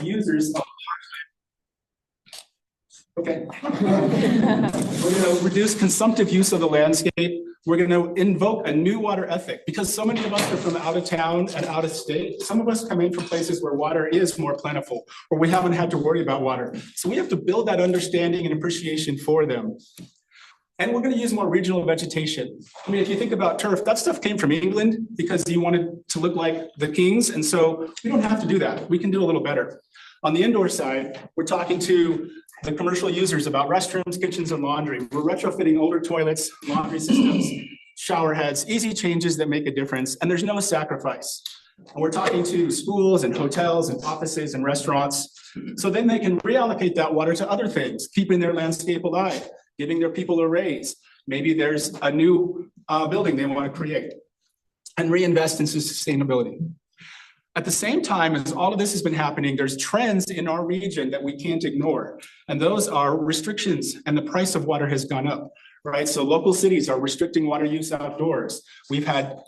users of okay. We're going to reduce consumptive use of the landscape. We're going to invoke a new water ethic because so many of us are from out of town and out of state. Some of us come in from places where water is more plentiful, or we haven't had to worry about water. So we have to build that understanding and appreciation for them. And we're going to use more regional vegetation. I mean, if you think about turf, that stuff came from England because you wanted to look like the kings. And so we don't have to do that. We can do a little better. On the indoor side, we're talking to the commercial users about restrooms, kitchens, and laundry. We're retrofitting older toilets, laundry systems, shower heads, easy changes that make a difference, and there's no sacrifice. And we're talking to schools and hotels and offices and restaurants, so then they can reallocate that water to other things, keeping their landscape alive, giving their people a raise. Maybe there's a new building they want to create, and reinvest in sustainability. At the same time as all of this has been happening, there's trends in our region that we can't ignore. And those are restrictions, and the price of water has gone up, right? So local cities are restricting water use outdoors. We've had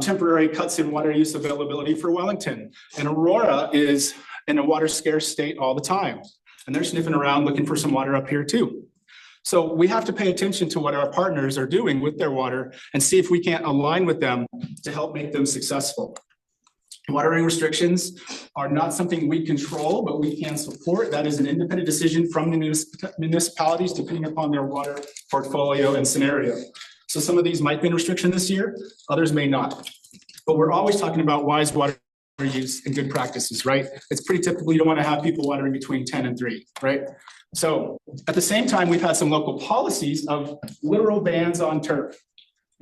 temporary cuts in water use availability for Wellington. And Aurora is in a water scarce state all the time. And they're sniffing around looking for some water up here too. So we have to pay attention to what our partners are doing with their water and see if we can't align with them to help make them successful. Watering restrictions are not something we control, but we can support. That is an independent decision from the municipalities depending upon their water portfolio and scenario. So some of these might be in restriction this year, others may not. But we're always talking about wise water use and good practices, right? It's pretty typical. You don't want to have people watering between 10 and 3, right? So at the same time, we've had some local policies of literal bans on turf.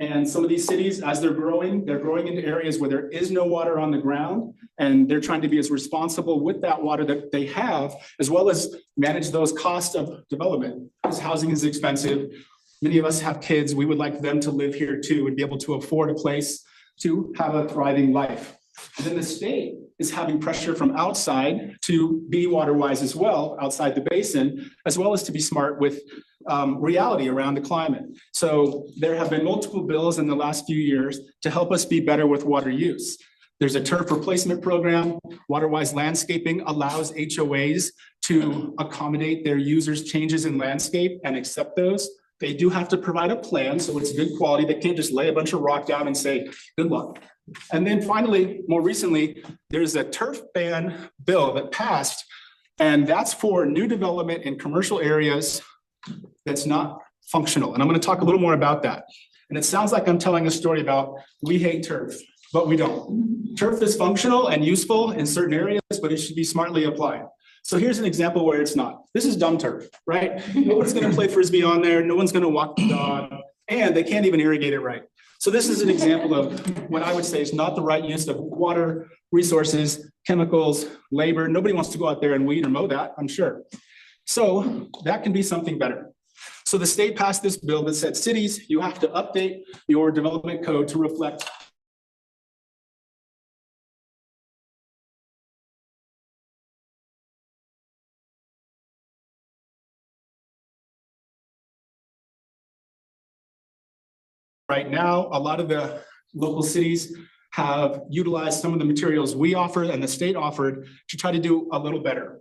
And some of these cities, as they're growing into areas where there is no water on the ground, and they're trying to be as responsible with that water that they have, as well as manage those costs of development. Because housing is expensive. Many of us have kids. We would like them to live here too and be able to afford a place to have a thriving life. And then the state is having pressure from outside to be water wise as well, outside the basin, as well as to be smart with reality around the climate. So there have been multiple bills in the last few years to help us be better with water use. There's a turf replacement program. Waterwise landscaping allows HOAs to accommodate their users' changes in landscape and accept those. They do have to provide a plan, so it's good quality. They can't just lay a bunch of rock down and say, good luck. And then finally, more recently, there's a turf ban bill that passed, and that's for new development in commercial areas that's not functional. And I'm going to talk a little more about that. And it sounds like I'm telling a story about we hate turf, but we don't. Turf is functional and useful in certain areas, but it should be smartly applied. So here's an example where it's not. This is dumb turf, right? No one's going to play Frisbee on there. No one's going to walk the dog, and they can't even irrigate it right. So this is an example of what I would say is not the right use of water, resources, chemicals, labor. Nobody wants to go out there and weed or mow that, I'm sure. So that can be something better. So the state passed this bill that said cities, you have to update your development code to reflect right now. A lot of the local cities have utilized some of the materials we offered and the state offered to try to do a little better.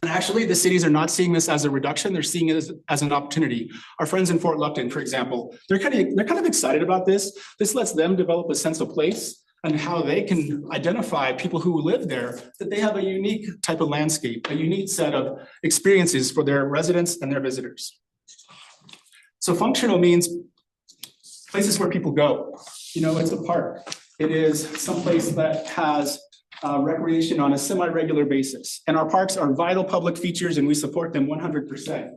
And actually, the cities are not seeing this as a reduction; they're seeing it as an opportunity. Our friends in Fort Lupton, for example, they're kind of excited about this. This lets them develop a sense of place and how they can identify people who live there, that they have a unique type of landscape, a unique set of experiences for their residents and their visitors. So functional means places where people go. You know, it's a park. It is someplace that has recreation on a semi-regular basis. And our parks are vital public features and we support them 100%.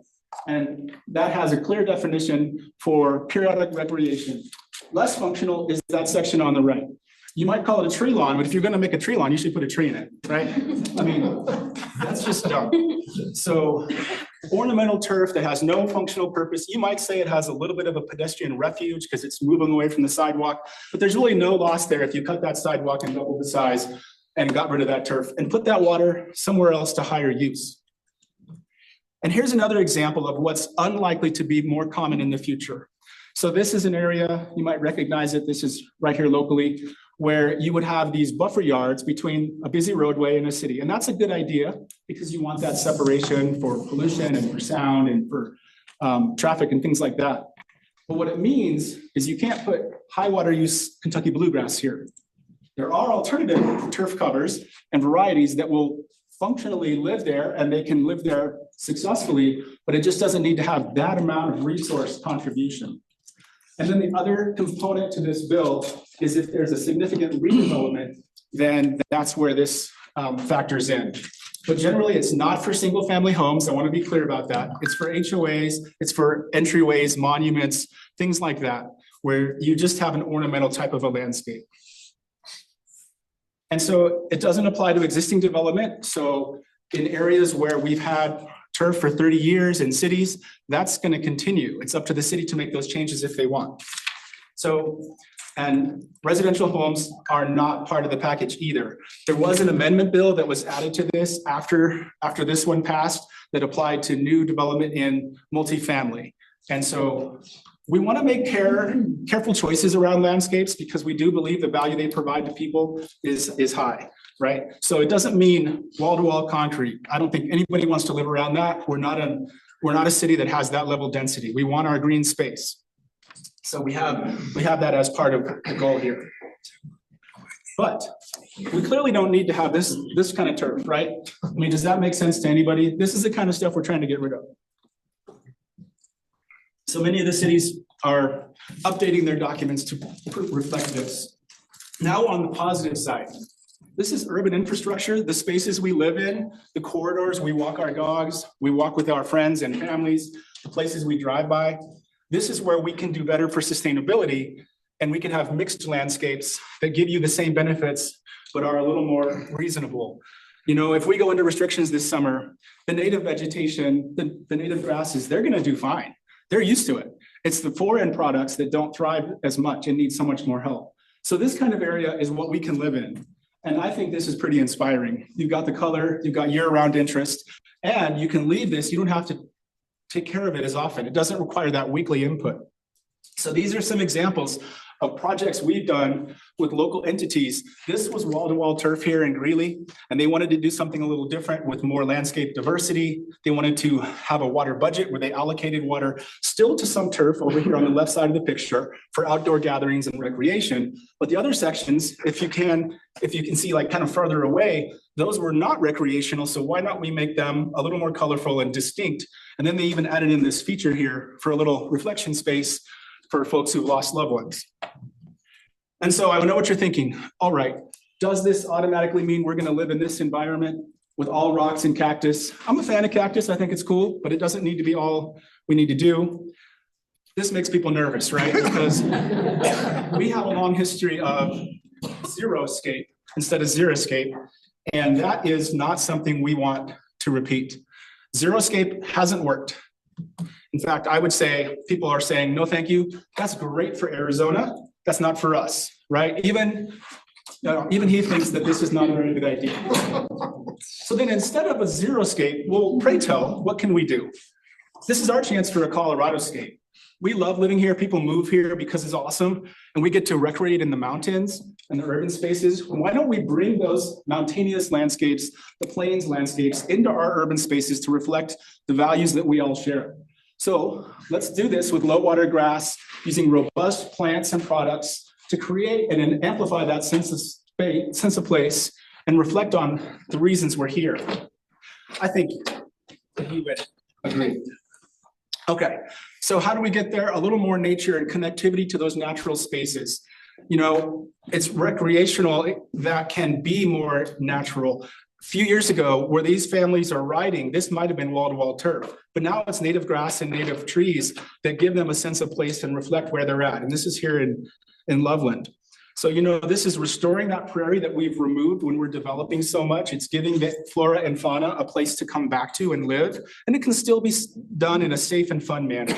And that has a clear definition for periodic recreation. Less functional is that section on the right. You might call it a tree lawn, but if you're going to make a tree lawn, you should put a tree in it, right? I mean, that's just dumb. So ornamental turf that has no functional purpose. You might say it has a little bit of a pedestrian refuge because it's moving away from the sidewalk, but there's really no loss there if you cut that sidewalk and double the size and got rid of that turf and put that water somewhere else to higher use. And here's another example of what's unlikely to be more common in the future. So this is an area, you might recognize it. This is right here locally. where you would have these buffer yards between a busy roadway and a city. And that's a good idea because you want that separation for pollution and for sound and for traffic and things like that. But what it means is you can't put high water use Kentucky bluegrass here. There are alternative turf covers and varieties that will functionally live there, and they can live there successfully, but it just doesn't need to have that amount of resource contribution. And then the other component to this bill is if there's a significant redevelopment, then that's where this factors in. But generally, it's not for single family homes. I want to be clear about that. It's for HOAs, it's for entryways, monuments, things like that, where you just have an ornamental type of a landscape. And so it doesn't apply to existing development. So in areas where we've had turf for 30 years in cities, that's going to continue. It's up to the city to make those changes if they want. So, and residential homes are not part of the package either. There was an amendment bill that was added to this after this one passed that applied to new development in multifamily. And so we want to make careful choices around landscapes because we do believe the value they provide to people is high, right? So it doesn't mean wall-to-wall concrete. I don't think anybody wants to live around that. We're not a city that has that level of density. We want our green space. So we have that as part of the goal here. But we clearly don't need to have this kind of turf, right? I mean, does that make sense to anybody? This is the kind of stuff we're trying to get rid of. So many of the cities are updating their documents to reflect this. Now on the positive side, this is urban infrastructure, the spaces we live in, the corridors, we walk our dogs, we walk with our friends and families, the places we drive by. This is where we can do better for sustainability, and we can have mixed landscapes that give you the same benefits, but are a little more reasonable. You know, if we go into restrictions this summer, the native vegetation, the native grasses, they're gonna do fine. They're used to it. It's the foreign products that don't thrive as much and need so much more help. So this kind of area is what we can live in. And I think this is pretty inspiring. You've got the color, you've got year-round interest, and you can leave this. You don't have to take care of it as often. It doesn't require that weekly input. So these are some examples of projects we've done with local entities. This was wall-to-wall turf here in Greeley, and they wanted to do something a little different with more landscape diversity. They wanted to have a water budget where they allocated water still to some turf over here on the left side of the picture for outdoor gatherings and recreation. But the other sections, if you can see like kind of further away, those were not recreational. So why not we make them a little more colorful and distinct? And then they even added in this feature here for a little reflection space for folks who've lost loved ones. And so I know what you're thinking. All right, does this automatically mean we're gonna live in this environment with all rocks and cactus? I'm a fan of cactus, I think it's cool, but it doesn't need to be all we need to do. This makes people nervous, right? Because we have a long history of zero-scape instead of xeriscape, and that is not something we want to repeat. Zero-scape hasn't worked. In fact, I would say people are saying, no, thank you. That's great for Arizona. That's not for us, right? Even he thinks that this is not a very good idea. So then instead of a zero-scape, well, pray tell, what can we do? This is our chance for a Colorado-scape. We love living here. People move here because it's awesome. And we get to recreate in the mountains and the urban spaces. Why don't we bring those mountainous landscapes, the plains landscapes into our urban spaces to reflect the values that we all share? So let's do this with low water grass, using robust plants and products to create and amplify that sense of space, sense of place, and reflect on the reasons we're here. I think he would agree. Okay, so how do we get there? A little more nature and connectivity to those natural spaces. You know, it's recreational that can be more natural. A few years ago, where these families are riding, this might have been wall-to-wall turf, but now it's native grass and native trees that give them a sense of place and reflect where they're at. And this is here in Loveland. So, you know, this is restoring that prairie that we've removed when we're developing so much. It's giving the flora and fauna a place to come back to and live, and it can still be done in a safe and fun manner.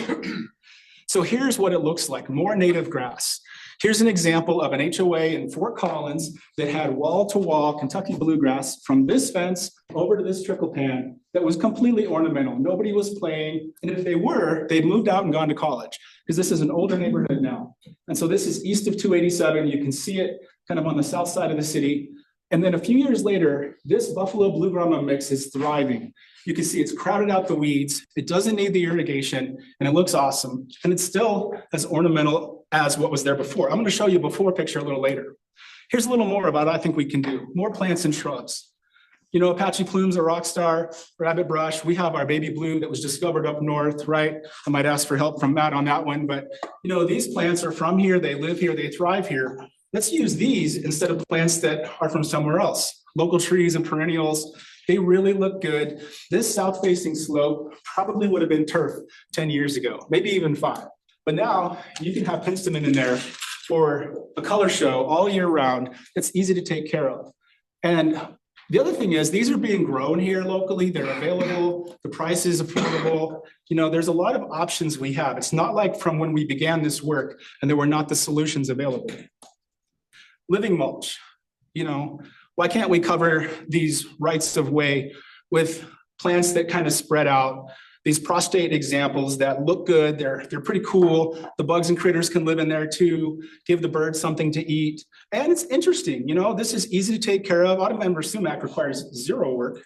So here's what it looks like, more native grass. Here's an example of an HOA in Fort Collins that had wall-to-wall Kentucky bluegrass from this fence over to this trickle pan that was completely ornamental. Nobody was playing, and if they were, they'd moved out and gone to college because this is an older neighborhood now. And so this is east of 287. You can see it kind of on the south side of the city. And then a few years later, this Buffalo Blue Grama mix is thriving. You can see it's crowded out the weeds. It doesn't need the irrigation, and it looks awesome. And it's still as ornamental as what was there before. I'm going to show you a before picture a little later. Here's a little more about what I think we can do. More plants and shrubs. You know, Apache plumes, a rock star, rabbit brush. We have our baby blue that was discovered up north, right? I might ask for help from Matt on that one, but you know, these plants are from here, they live here, they thrive here. Let's use these instead of plants that are from somewhere else. Local trees and perennials, they really look good. This south-facing slope probably would have been turf 10 years ago, maybe even 5. But now you can have penstemon in there for a color show all year round. It's easy to take care of. And the other thing is these are being grown here locally. They're available. The price is affordable. You know, there's a lot of options we have. It's not like from when we began this work and there were not the solutions available. Living mulch, you know, why can't we cover these rights of way with plants that kind of spread out? These prostate examples that look good, they're pretty cool. The bugs and critters can live in there too, give the birds something to eat. And it's interesting, you know, this is easy to take care of. Autumn Ember sumac requires 0 work.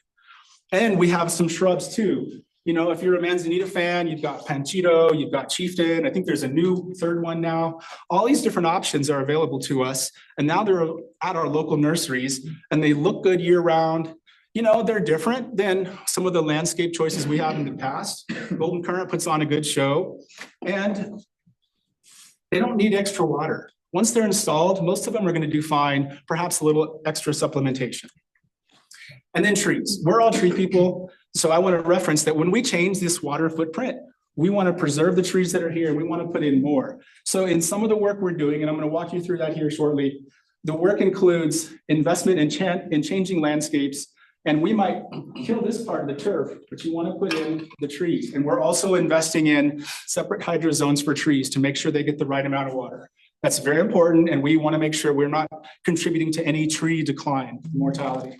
And we have some shrubs too. You know, if you're a Manzanita fan, you've got Panchito, you've got Chieftain. I think there's a new 3rd one now. All these different options are available to us. And now they're at our local nurseries and they look good year round. You know, they're different than some of the landscape choices we have in the past. Golden Currant puts on a good show and they don't need extra water. Once they're installed, most of them are going to do fine, perhaps a little extra supplementation. And then trees. We're all tree people. So I want to reference that when we change this water footprint, we want to preserve the trees that are here. We want to put in more. So in some of the work we're doing, and I'm going to walk you through that here shortly, the work includes investment in changing landscapes. And we might kill this part of the turf, but you want to put in the trees. And we're also investing in separate hydro zones for trees to make sure they get the right amount of water. That's very important. And we want to make sure we're not contributing to any tree decline, mortality.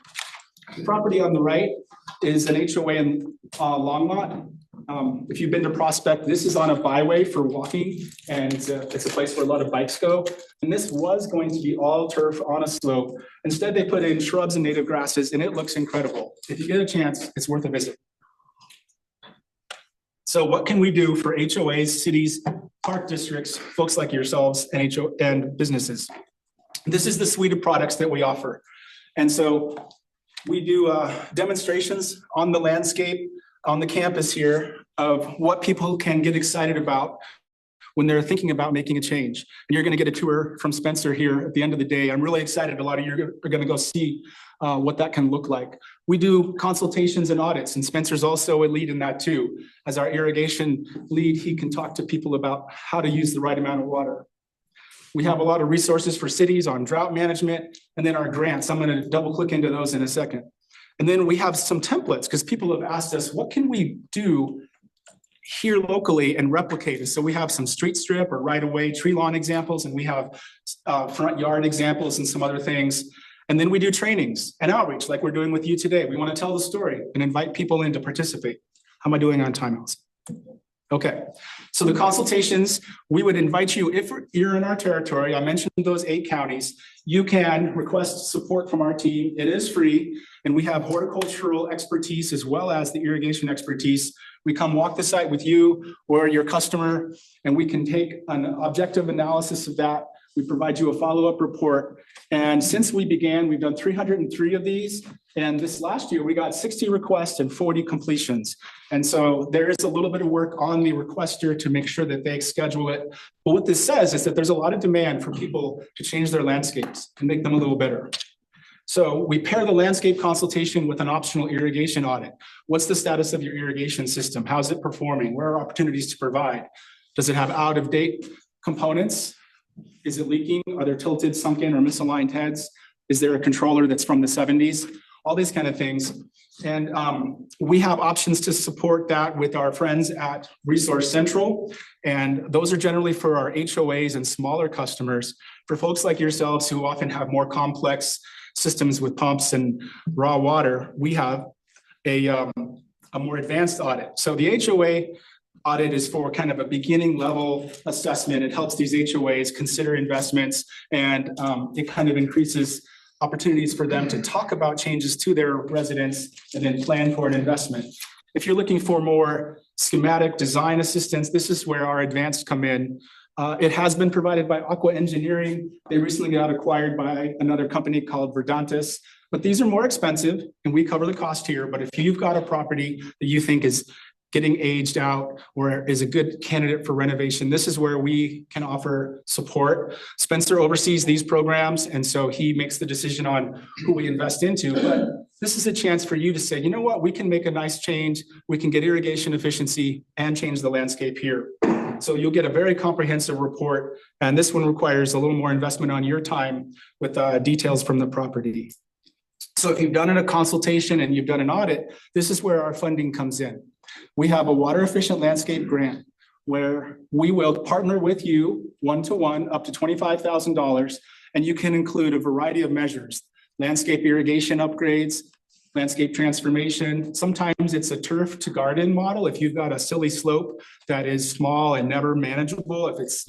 The property on the right is an HOA in Longmont. If you've been to Prospect, this is on a byway for walking, and it's a place where a lot of bikes go. And this was going to be all turf on a slope. Instead, they put in shrubs and native grasses, and it looks incredible. If you get a chance, it's worth a visit. So what can we do for HOAs, cities, park districts, folks like yourselves, and businesses? This is the suite of products that we offer. And so we do demonstrations on the landscape, on the campus here, of what people can get excited about when they're thinking about making a change. And you're gonna get a tour from Spencer here at the end of the day. I'm really excited. A lot of you are gonna go see what that can look like. We do consultations and audits, and Spencer's also a lead in that too. As our irrigation lead, he can talk to people about how to use the right amount of water. We have a lot of resources for cities on drought management, and then our grants. I'm gonna double click into those in a second. And then we have some templates because people have asked us, what can we do here locally and replicate it? So we have some street strip or right-of-way tree lawn examples, and we have front yard examples and some other things. And then we do trainings and outreach like we're doing with you today. We want to tell the story and invite people in to participate. How am I doing on time, Allison? Okay, so the consultations, we would invite you, if you're in our territory, I mentioned those 8 counties, you can request support from our team. It is free, and we have horticultural expertise as well as the irrigation expertise. We come walk the site with you or your customer, and we can take an objective analysis of that. We provide you a follow-up report. And since we began, we've done 303 of these. And this last year, we got 60 requests and 40 completions. And so there is a little bit of work on the requester to make sure that they schedule it. But what this says is that there's a lot of demand for people to change their landscapes and make them a little better. So we pair the landscape consultation with an optional irrigation audit. What's the status of your irrigation system? How's it performing? Where are opportunities to provide? Does it have out-of-date components? Is it leaking? Are there tilted, sunken, or misaligned heads? Is there a controller that's from the 70s? All these kind of things. And we have options to support that with our friends at Resource Central. And those are generally for our HOAs and smaller customers. For folks like yourselves who often have more complex systems with pumps and raw water, we have a more advanced audit. So the HOA audit is for kind of a beginning level assessment. It helps these HOAs consider investments, and it kind of increases opportunities for them to talk about changes to their residents and then plan for an investment. If you're looking for more schematic design assistance, this is where our advanced come in. It has been provided by Aqua Engineering. They recently got acquired by another company called Verdantis, but these are more expensive and we cover the cost here. But if you've got a property that you think is getting aged out or is a good candidate for renovation, this is where we can offer support. Spencer oversees these programs, and so he makes the decision on who we invest into. But this is a chance for you to say, you know what, we can make a nice change. We can get irrigation efficiency and change the landscape here. So you'll get a very comprehensive report, and this one requires a little more investment on your time with details from the property. So if you've done a consultation and you've done an audit, this is where our funding comes in. We have a water efficient landscape grant where we will partner with you one-to-one up to $25,000, and you can include a variety of measures: landscape irrigation upgrades, landscape transformation. Sometimes it's a turf to garden model. If you've got a silly slope that is small and never manageable, if it's,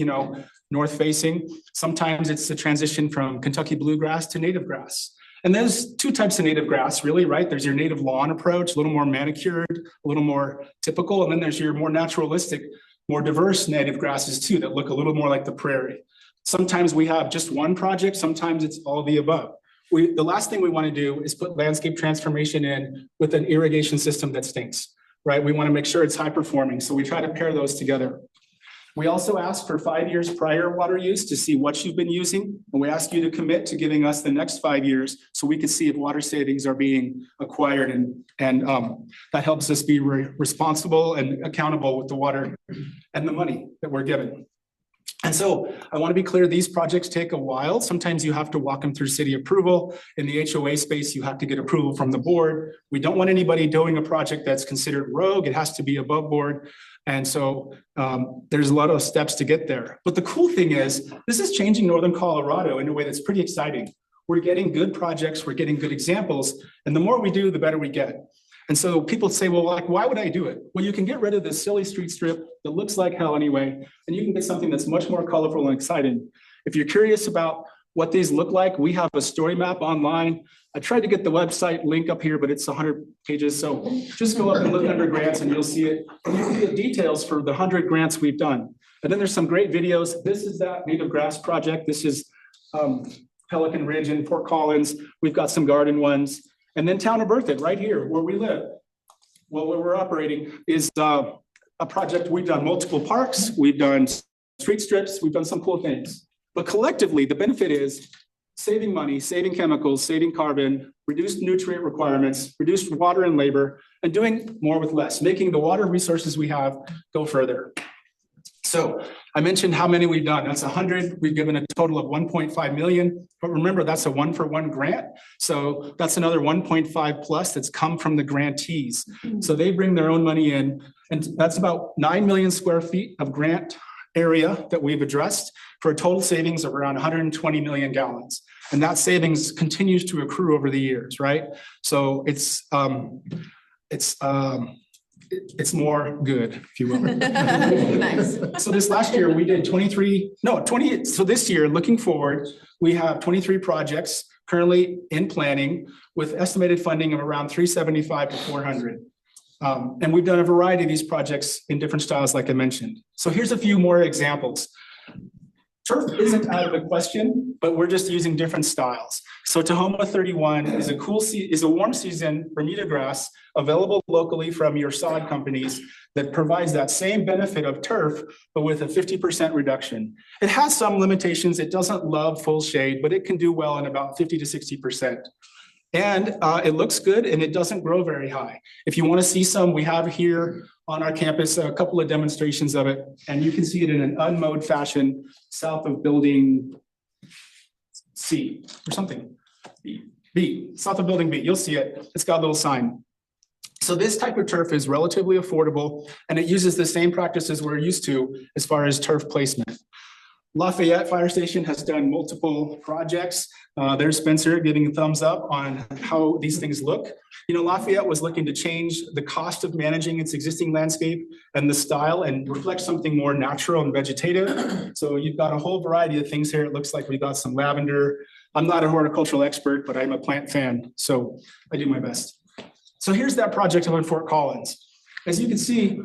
north facing, sometimes it's the transition from Kentucky bluegrass to native grass. And there's two types of native grass, really, right? There's your native lawn approach, a little more manicured, a little more typical. And then there's your more naturalistic, more diverse native grasses too, that look a little more like the prairie. Sometimes we have just one project, sometimes it's all the above. The last thing we want to do is put landscape transformation in with an irrigation system that stinks, right? We want to make sure it's high performing. So we try to pair those together. We also ask for 5 years prior water use to see what you've been using. And we ask you to commit to giving us the next 5 years so we can see if water savings are being acquired, and that helps us be responsible and accountable with the water and the money that we're given. And so I want to be clear, these projects take a while. Sometimes you have to walk them through city approval. In the HOA space, you have to get approval from the board. We don't want anybody doing a project that's considered rogue. It has to be above board. And so there's a lot of steps to get there. But the cool thing is, this is changing Northern Colorado in a way that's pretty exciting. We're getting good projects, we're getting good examples, and the more we do, the better we get. And so people say, well, like, why would I do it? Well, you can get rid of this silly street strip that looks like hell anyway, and you can get something that's much more colorful and exciting. If you're curious about what these look like, we have a story map online. I tried to get the website link up here, but it's 100 pages. So just go up and look under grants and you'll see it. And you can get details for the 100 grants we've done. And then there's some great videos. This is that native grass project. This is Pelican Ridge in Fort Collins. We've got some garden ones. And then Town of Berthoud, right here where we live. Well, where we're operating is a project. We've done multiple parks. We've done street strips. We've done some cool things. But collectively, the benefit is saving money, saving chemicals, saving carbon, reduced nutrient requirements, reduced water and labor, and doing more with less, making the water resources we have go further. So I mentioned how many we've done. That's 100. We've given a total of 1.5 million. But remember, that's a 1-for-1 grant. So that's another 1.5 plus that's come from the grantees. So they bring their own money in. And that's about 9 million square feet of grant area that we've addressed for a total savings of around 120 million gallons. And that savings continues to accrue over the years, right? So it's more good, if you will. Nice. So this last year we did 20. So this year, looking forward, we have 23 projects currently in planning with estimated funding of around 375 to 400. And we've done a variety of these projects in different styles, like I mentioned. So here's a few more examples. Turf isn't out of the question, but we're just using different styles. So Tahoma 31 is a warm season Bermuda grass available locally from your sod companies that provides that same benefit of turf, but with a 50% reduction. It has some limitations. It doesn't love full shade, but it can do well in about 50 to 60%. And it looks good and it doesn't grow very high. If you want to see some, we have here on our campus a couple of demonstrations of it, and you can see it in an unmowed fashion south of building C or something. B, south of building B, you'll see it. It's got a little sign. So this type of turf is relatively affordable and it uses the same practices we're used to as far as turf placement. Lafayette Fire Station has done multiple projects. There's Spencer giving a thumbs up on how these things look. You know, Lafayette was looking to change the cost of managing its existing landscape and the style and reflect something more natural and vegetative. So you've got a whole variety of things here. It looks like we got some lavender. I'm not a horticultural expert, but I'm a plant fan, so I do my best. So here's that project up in Fort Collins. As you can see,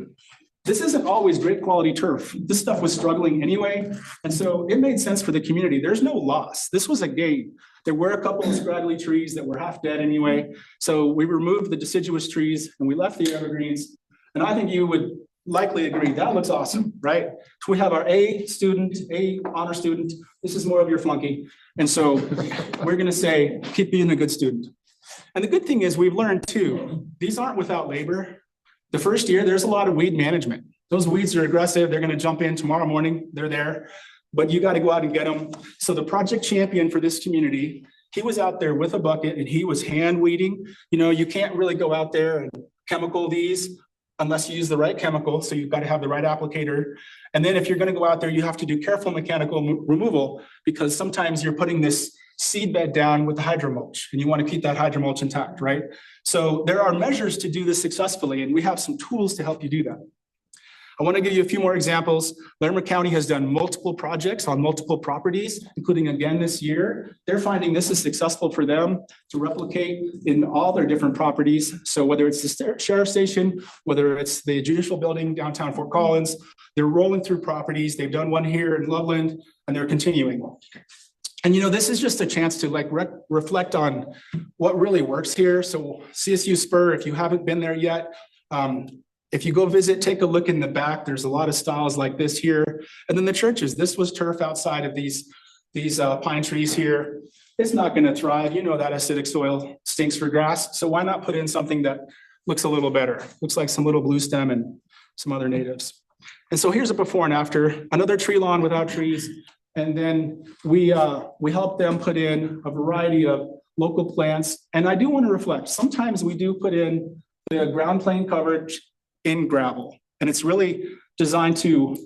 this isn't always great quality turf. This stuff was struggling anyway. And so it made sense for the community. There's no loss. This was a gain. There were a couple of scraggly trees that were half dead anyway. So we removed the deciduous trees and we left the evergreens. And I think you would likely agree that looks awesome, right? So we have our A student, A honor student. This is more of your flunky. And so we're gonna say, keep being a good student. And the good thing is we've learned too, these aren't without labor. The first year, there's a lot of weed management. Those weeds are aggressive. They're gonna jump in tomorrow morning. They're there, but you gotta go out and get them. So the project champion for this community, he was out there with a bucket and he was hand weeding. You know, you can't really go out there and chemical these unless you use the right chemical. So you've gotta have the right applicator. And then if you're gonna go out there, you have to do careful mechanical removal because sometimes you're putting this seed bed down with the hydromulch and you want to keep that hydromulch intact, right? So there are measures to do this successfully and we have some tools to help you do that. I want to give you a few more examples. Larimer County has done multiple projects on multiple properties, including again this year. They're finding this is successful for them to replicate in all their different properties. So whether it's the sheriff's station, whether it's the judicial building downtown Fort Collins, they're rolling through properties. They've done one here in Loveland and they're continuing. And you know, this is just a chance to like reflect on what really works here. So CSU Spur, if you haven't been there yet, if you go visit, take a look in the back. There's a lot of styles like this here. And then the churches, this was turf outside of these pine trees here. It's not gonna thrive. You know that acidic soil stinks for grass. So why not put in something that looks a little better? Looks like some little blue stem and some other natives. And so here's a before and after, another tree lawn without trees. And then we help them put in a variety of local plants. And I do want to reflect, sometimes we do put in the ground plane coverage in gravel. And it's really designed to,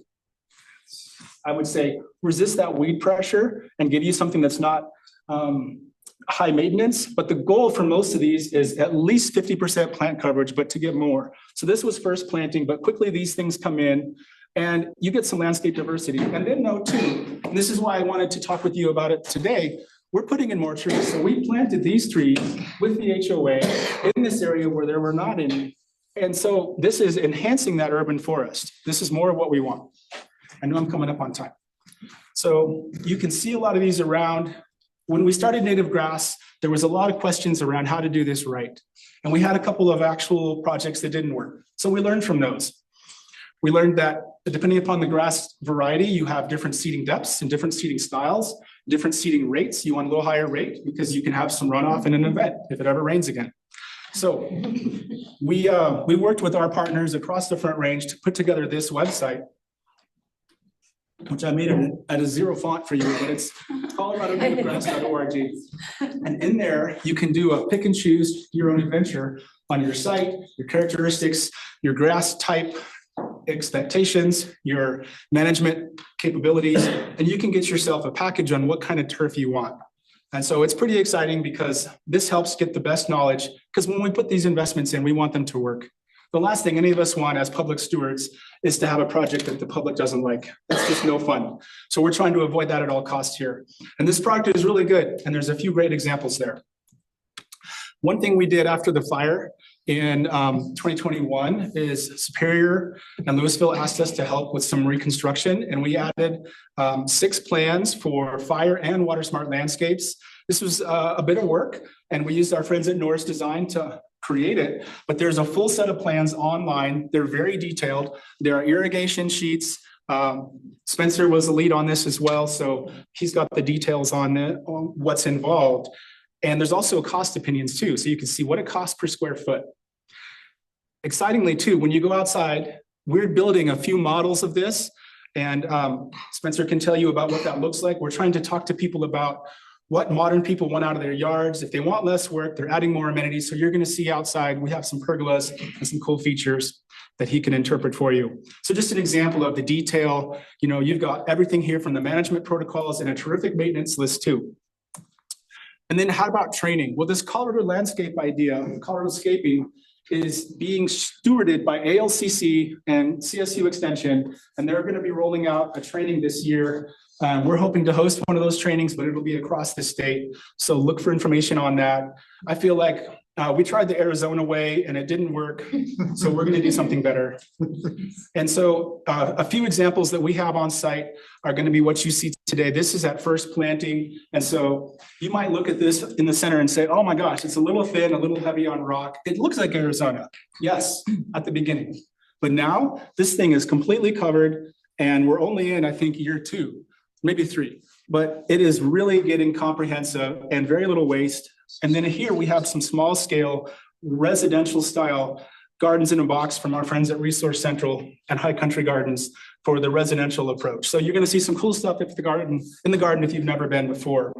I would say, resist that weed pressure and give you something that's not high maintenance. But the goal for most of these is at least 50% plant coverage, but to get more. So this was first planting, but quickly these things come in. And you get some landscape diversity. And then note too, and this is why I wanted to talk with you about it today, we're putting in more trees. So we planted these trees with the HOA in this area where there were not any. And so this is enhancing that urban forest. This is more of what we want. I know I'm coming up on time. So you can see a lot of these around. When we started native grass, there was a lot of questions around how to do this right. And we had a couple of actual projects that didn't work. So we learned from those. We learned that depending upon the grass variety, you have different seeding depths and different seeding styles, different seeding rates. You want a little higher rate because you can have some runoff in an event if it ever rains again. So we worked with our partners across the Front Range to put together this website, which I made it at a 0 font for you, but it's coloradonativegrass.org. And in there, you can do a pick and choose your own adventure on your site, your characteristics, your grass type, expectations, your management capabilities, and you can get yourself a package on what kind of turf you want. And so it's pretty exciting because this helps get the best knowledge, because when we put these investments in, we want them to work. The last thing any of us want as public stewards is to have a project that the public doesn't like. That's just no fun. So we're trying to avoid that at all costs here. And this project is really good, and there's a few great examples there. One thing we did after the fire in 2021 is Superior and Louisville asked us to help with some reconstruction, and we added 6 plans for fire and water smart landscapes. This was a bit of work, and we used our friends at Norris Design to create it, but there's a full set of plans online. They're very detailed. There are irrigation sheets. Spencer was the lead on this as well, so he's got the details on what's involved. And there's also cost opinions too, so you can see what it costs per square foot. Excitingly too, when you go outside, we're building a few models of this, and Spencer can tell you about what that looks like. We're trying to talk to people about what modern people want out of their yards. If they want less work, they're adding more amenities. So you're gonna see outside, we have some pergolas and some cool features. that he can interpret for you. So just an example of the detail, you've got everything here from the management protocols and a terrific maintenance list too. And then how about training? Well, this Colorado landscape idea, Colorado scaping, is being stewarded by ALCC and CSU Extension, and they're going to be rolling out a training this year. We're hoping to host one of those trainings, but it'll be across the state. So look for information on that. I feel like we tried the Arizona way and it didn't work. So we're going to do something better. And so a few examples that we have on site are going to be what you see today. This is at first planting. And so you might look at this in the center and say, oh my gosh, it's a little thin, a little heavy on rock. It looks like Arizona. Yes, at the beginning. But now this thing is completely covered and we're only in, I think, year 2, maybe 3. But it is really getting comprehensive and very little waste. And then here we have some small scale residential style gardens in a box from our friends at Resource Central and High Country Gardens for the residential approach. So you're going to see some cool stuff in the garden if you've never been before.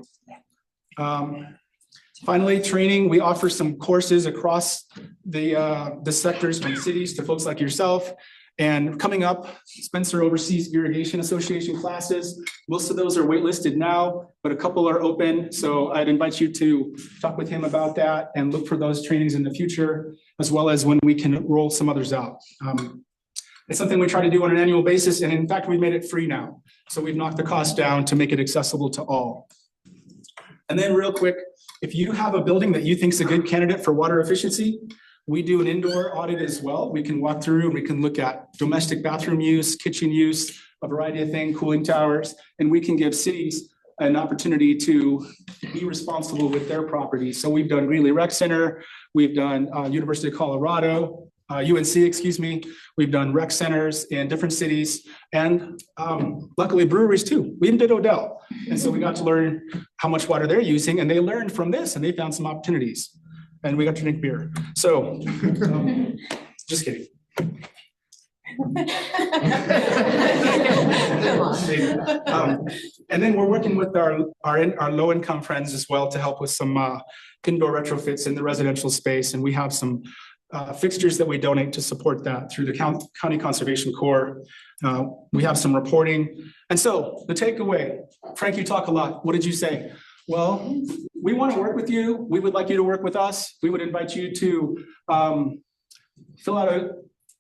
Finally, training. We offer some courses across the sectors from cities to folks like yourself. And coming up, Spencer oversees Irrigation Association classes. Most of those are waitlisted now, but a couple are open. So I'd invite you to talk with him about that and look for those trainings in the future, as well as when we can roll some others out. It's something we try to do on an annual basis. And in fact, we made it free now. So we've knocked the cost down to make it accessible to all. And then real quick, if you have a building that you think is a good candidate for water efficiency, we do an indoor audit as well. We can walk through and we can look at domestic bathroom use, kitchen use, a variety of things, cooling towers, and we can give cities an opportunity to be responsible with their properties. So we've done Greeley Rec Center, we've done University of Colorado, UNC, excuse me. We've done rec centers in different cities and luckily breweries too. We even did Odell. And so we got to learn how much water they're using and they learned from this and they found some opportunities. And we got to drink beer. So, just kidding. And then we're working with our low-income friends as well to help with some indoor retrofits in the residential space. And we have some fixtures that we donate to support that through the County Conservation Corps. We have some reporting. And so the takeaway, Frank, you talk a lot. What did you say? Well, we want to work with you. We would like you to work with us. We would invite you to fill out an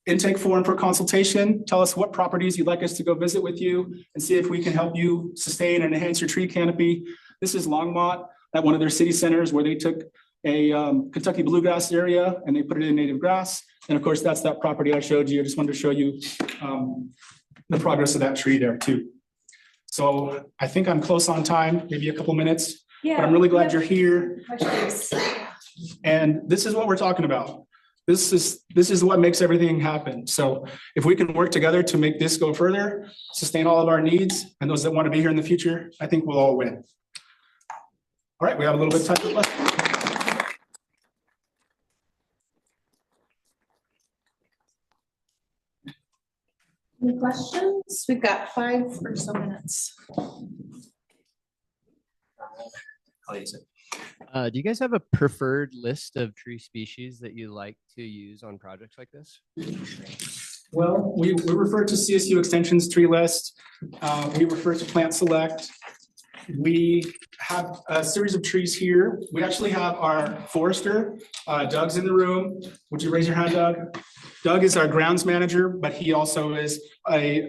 intake form for consultation. Tell us what properties you'd like us to go visit with you and see if we can help you sustain and enhance your tree canopy. This is Longmont at one of their city centers where they took a Kentucky bluegrass area and they put it in native grass. And of course, that's that property I showed you. I just wanted to show you the progress of that tree there too. So I think I'm close on time, maybe a couple minutes, but I'm really glad you're here. And this is what we're talking about. This is what makes everything happen. So if we can work together to make this go further, sustain all of our needs, and those that want to be here in the future, I think we'll all win. All right, we have a little bit of time left. Any questions? We've got 5 or so minutes. Do you guys have a preferred list of tree species that you like to use on projects like this? Well, we refer to CSU Extension's tree list. We refer to Plant Select. We have a series of trees here. We actually have our forester. Doug's in the room. Would you raise your hand, Doug? Doug is our grounds manager, but he also is an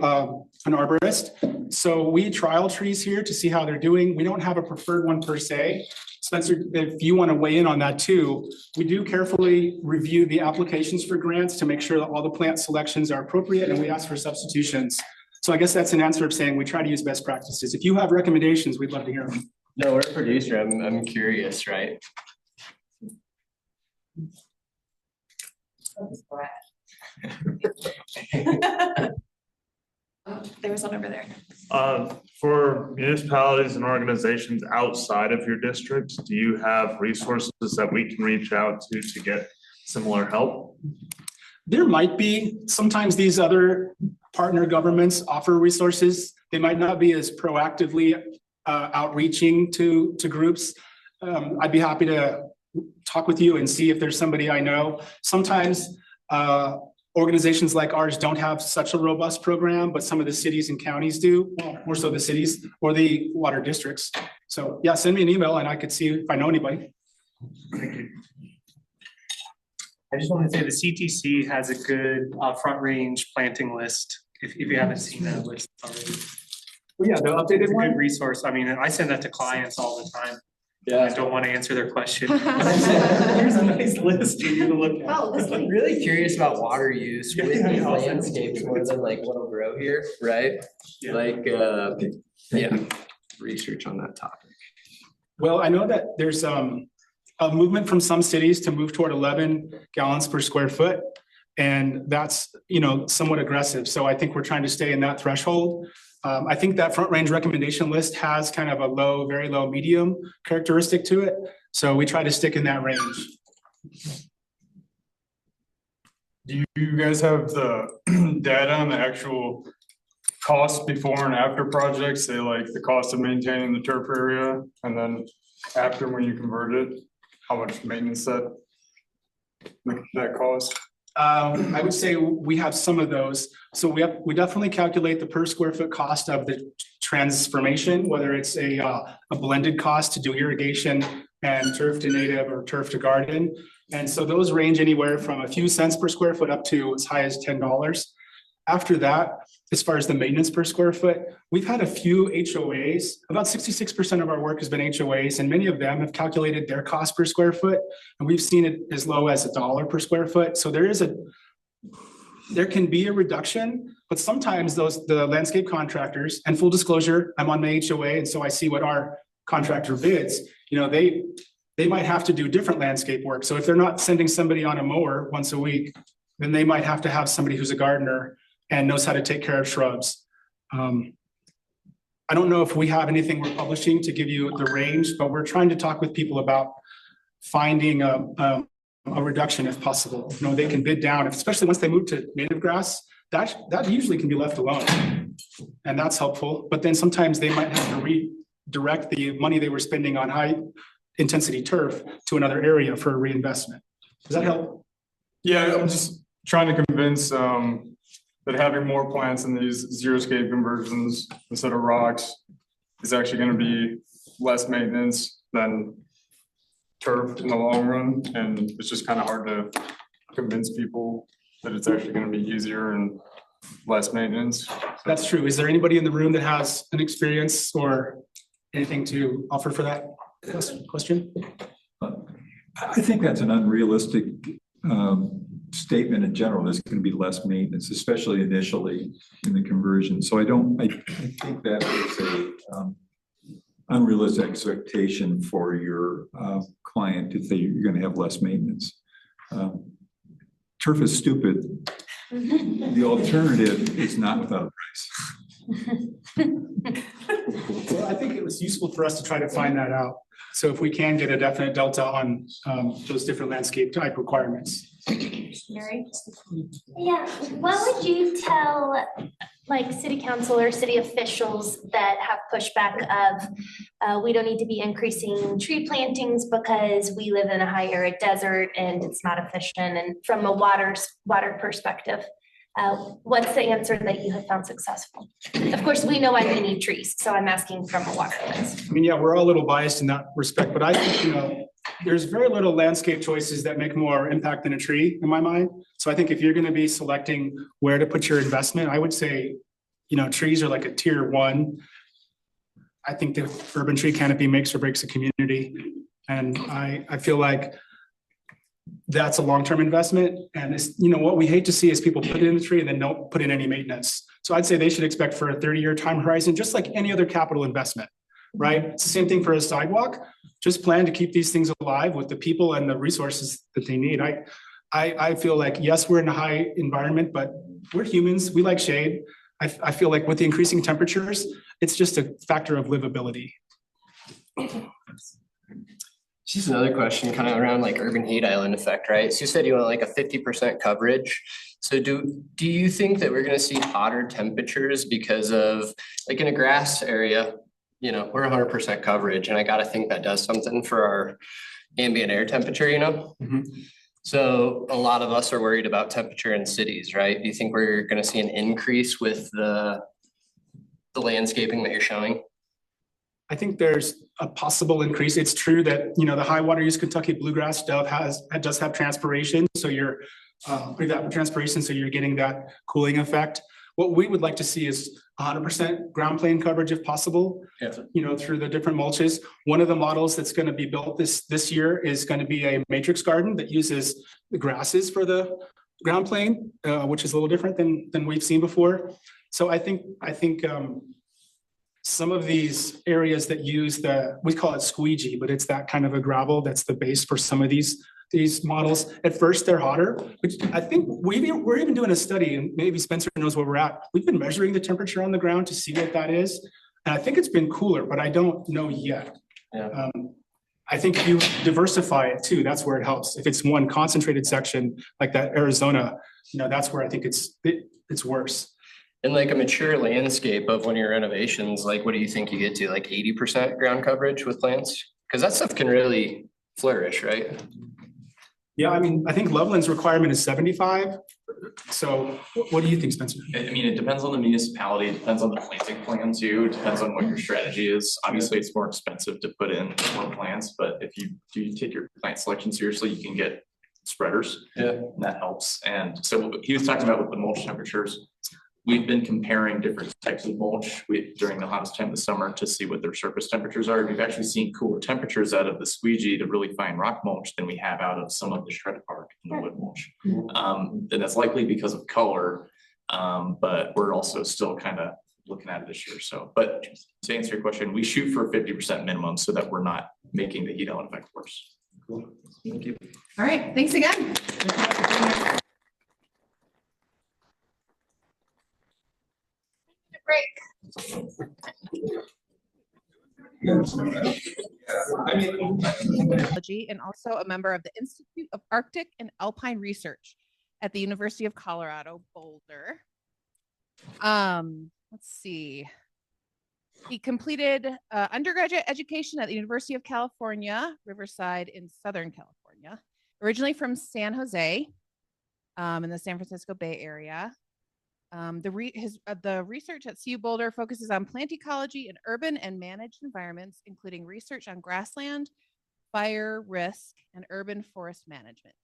arborist. So we trial trees here to see how they're doing. We don't have a preferred one per se. Spencer, if you want to weigh in on that too, we do carefully review the applications for grants to make sure that all the plant selections are appropriate and we ask for substitutions. So I guess that's an answer of saying we try to use best practices. If you have recommendations, we'd love to hear them. No, we're a producer. I'm curious, right? There was one over there. For municipalities and organizations outside of your district, do you have resources that we can reach out to get similar help? There might be. Sometimes these other partner governments offer resources. They might not be as proactively outreaching to groups. I'd be happy to talk with you and see if there's somebody I know. Sometimes organizations like ours don't have such a robust program, but some of the cities and counties do, well, more so the cities or the water districts. So yeah, send me an email and I could see if I know anybody. I just want to say the CTC has a good Front Range planting list, if you haven't seen that list already. Well, yeah, the It's updated a one. good resource. I mean, I send that to clients all the time. I Yeah. don't want to answer their question. Here's a nice list for you to look at. Oh, this I'm really curious about water use Yeah, with yeah, these I'll- landscapes more than like what'll grow here, right? Yeah. Like, yeah, research on that topic. Well, I know that there's a movement from some cities to move toward 11 gallons per square foot. And that's, somewhat aggressive. So I think we're trying to stay in that threshold. I think that Front Range recommendation list has kind of a low, very low, medium characteristic to it. So we try to stick in that range. Do you guys have the data on the actual cost before and after projects, say like the cost of maintaining the turf area, and then after when you convert it, how much maintenance that costs? I would say we have some of those. So we definitely calculate the per square foot cost of the transformation, whether it's a blended cost to do irrigation and turf to native or turf to garden. And so those range anywhere from a few cents per square foot up to as high as $10. After that, as far as the maintenance per square foot, we've had a few HOAs. About 66% of our work has been HOAs, and many of them have calculated their cost per square foot. And we've seen it as low as $1 per square foot. So there can be a reduction, but sometimes the landscape contractors, and full disclosure, I'm on my HOA, and so I see what our contractor bids, they might have to do different landscape work. So if they're not sending somebody on a mower once a week, then they might have to have somebody who's a gardener and knows how to take care of shrubs. I don't know if we have anything we're publishing to give you the range, but we're trying to talk with people about finding a reduction if possible. They can bid down, especially once they move to native grass, that usually can be left alone. And that's helpful, but then sometimes they might have to redirect the money they were spending on high intensity turf to another area for a reinvestment. Does that help? Yeah, I'm just trying to convince that having more plants in these xeriscape conversions instead of rocks is actually gonna be less maintenance than turf in the long run. And it's just kind of hard to convince people that it's actually gonna be easier and less maintenance. That's true. Is there anybody in the room that has an experience or anything to offer for that question? I think that's an unrealistic statement in general. There's going to be less maintenance, especially initially in the conversion. So I think that is a unrealistic expectation for your client if you're going to have less maintenance. Turf is stupid. The alternative is not without a price. Well, I think it was useful for us to try to find that out. So if we can get a definite delta on those different landscape type requirements. Mary? Yeah, what would you tell like city council or city officials that have pushback of we don't need to be increasing tree plantings because we live in a high arid desert and it's not efficient, and from a water perspective? What's the answer that you have found successful? Of course, we know why we need trees, so I'm asking from a water lens. I mean, yeah, we're all a little biased in that respect, but I think, there's very little landscape choices that make more impact than a tree in my mind. So I think if you're going to be selecting where to put your investment, I would say, trees are like a tier 1. I think the urban tree canopy makes or breaks a community. And I feel like that's a long-term investment. And it's, what we hate to see is people put in the tree and then don't put in any maintenance. So I'd say they should expect for a 30-year time horizon, just like any other capital investment, right? It's the same thing for a sidewalk. Just plan to keep these things alive with the people and the resources that they need. I feel like, yes, we're in a high environment, but we're humans. We like shade. I feel like with the increasing temperatures, it's just a factor of livability. Just another question kind of around like urban heat island effect, right? So you said you want like a 50% coverage. So do you think that we're going to see hotter temperatures because of like in a grass area, we're 100% coverage, and I got to think that does something for our ambient air temperature, Mm-hmm. So a lot of us are worried about temperature in cities, right? Do you think we're gonna see an increase with the landscaping that you're showing? I think there's a possible increase. It's true that, you know, the high water use Kentucky bluegrass does have transpiration. So you're evapotranspiration, so you're getting that cooling effect. What we would like to see is 100% ground plane coverage if possible. Yeah. You know, through the different mulches. One of the models that's going to be built this year is going to be a matrix garden that uses the grasses for the ground plane, which is a little different than we've seen before. So I think some of these areas that use we call it squeegee, but it's that kind of a gravel that's the base for some of these models. At first, they're hotter, which I think we're even doing a study, and maybe Spencer knows where we're at. We've been measuring the temperature on the ground to see what that is. And I think it's been cooler, but I don't know yet. Yeah. I think if you diversify it too, that's where it helps. If it's one concentrated section like that Arizona, you know, that's where I think it's worse. In like a mature landscape of one of your renovations, like what do you think you get to, like 80% ground coverage with plants? Because that stuff can really flourish, right? Yeah, I mean, I think Loveland's requirement is 75. So what do you think, Spencer? I mean, it depends on the municipality, it depends on the planting plan too, it depends on what your strategy is. Obviously, it's more expensive to put in more plants, but if you do take your plant selection seriously, you can get spreaders. Yeah. And that helps. And so he was talking about with the mulch temperatures, we've been comparing different types of mulch during the hottest time of the summer to see what their surface temperatures are. We've actually seen cooler temperatures out of the squeegee to really fine rock mulch than we have out of some of the shredded bark and the wood mulch. And that's likely because of color, but we're also still kind of looking at it this year. So, but to answer your question, we shoot for 50% minimum so that we're not making the heat element effect worse. Cool. Thank you. All right, thanks again. Break. And also a member of the Institute of Arctic and Alpine Research at the University of Colorado, Boulder. Let's see. He completed undergraduate education at the University of California, Riverside in Southern California, originally from San Jose in the San Francisco Bay Area. The research at CU Boulder focuses on plant ecology in urban and managed environments, including research on grassland, fire risk, and urban forest management.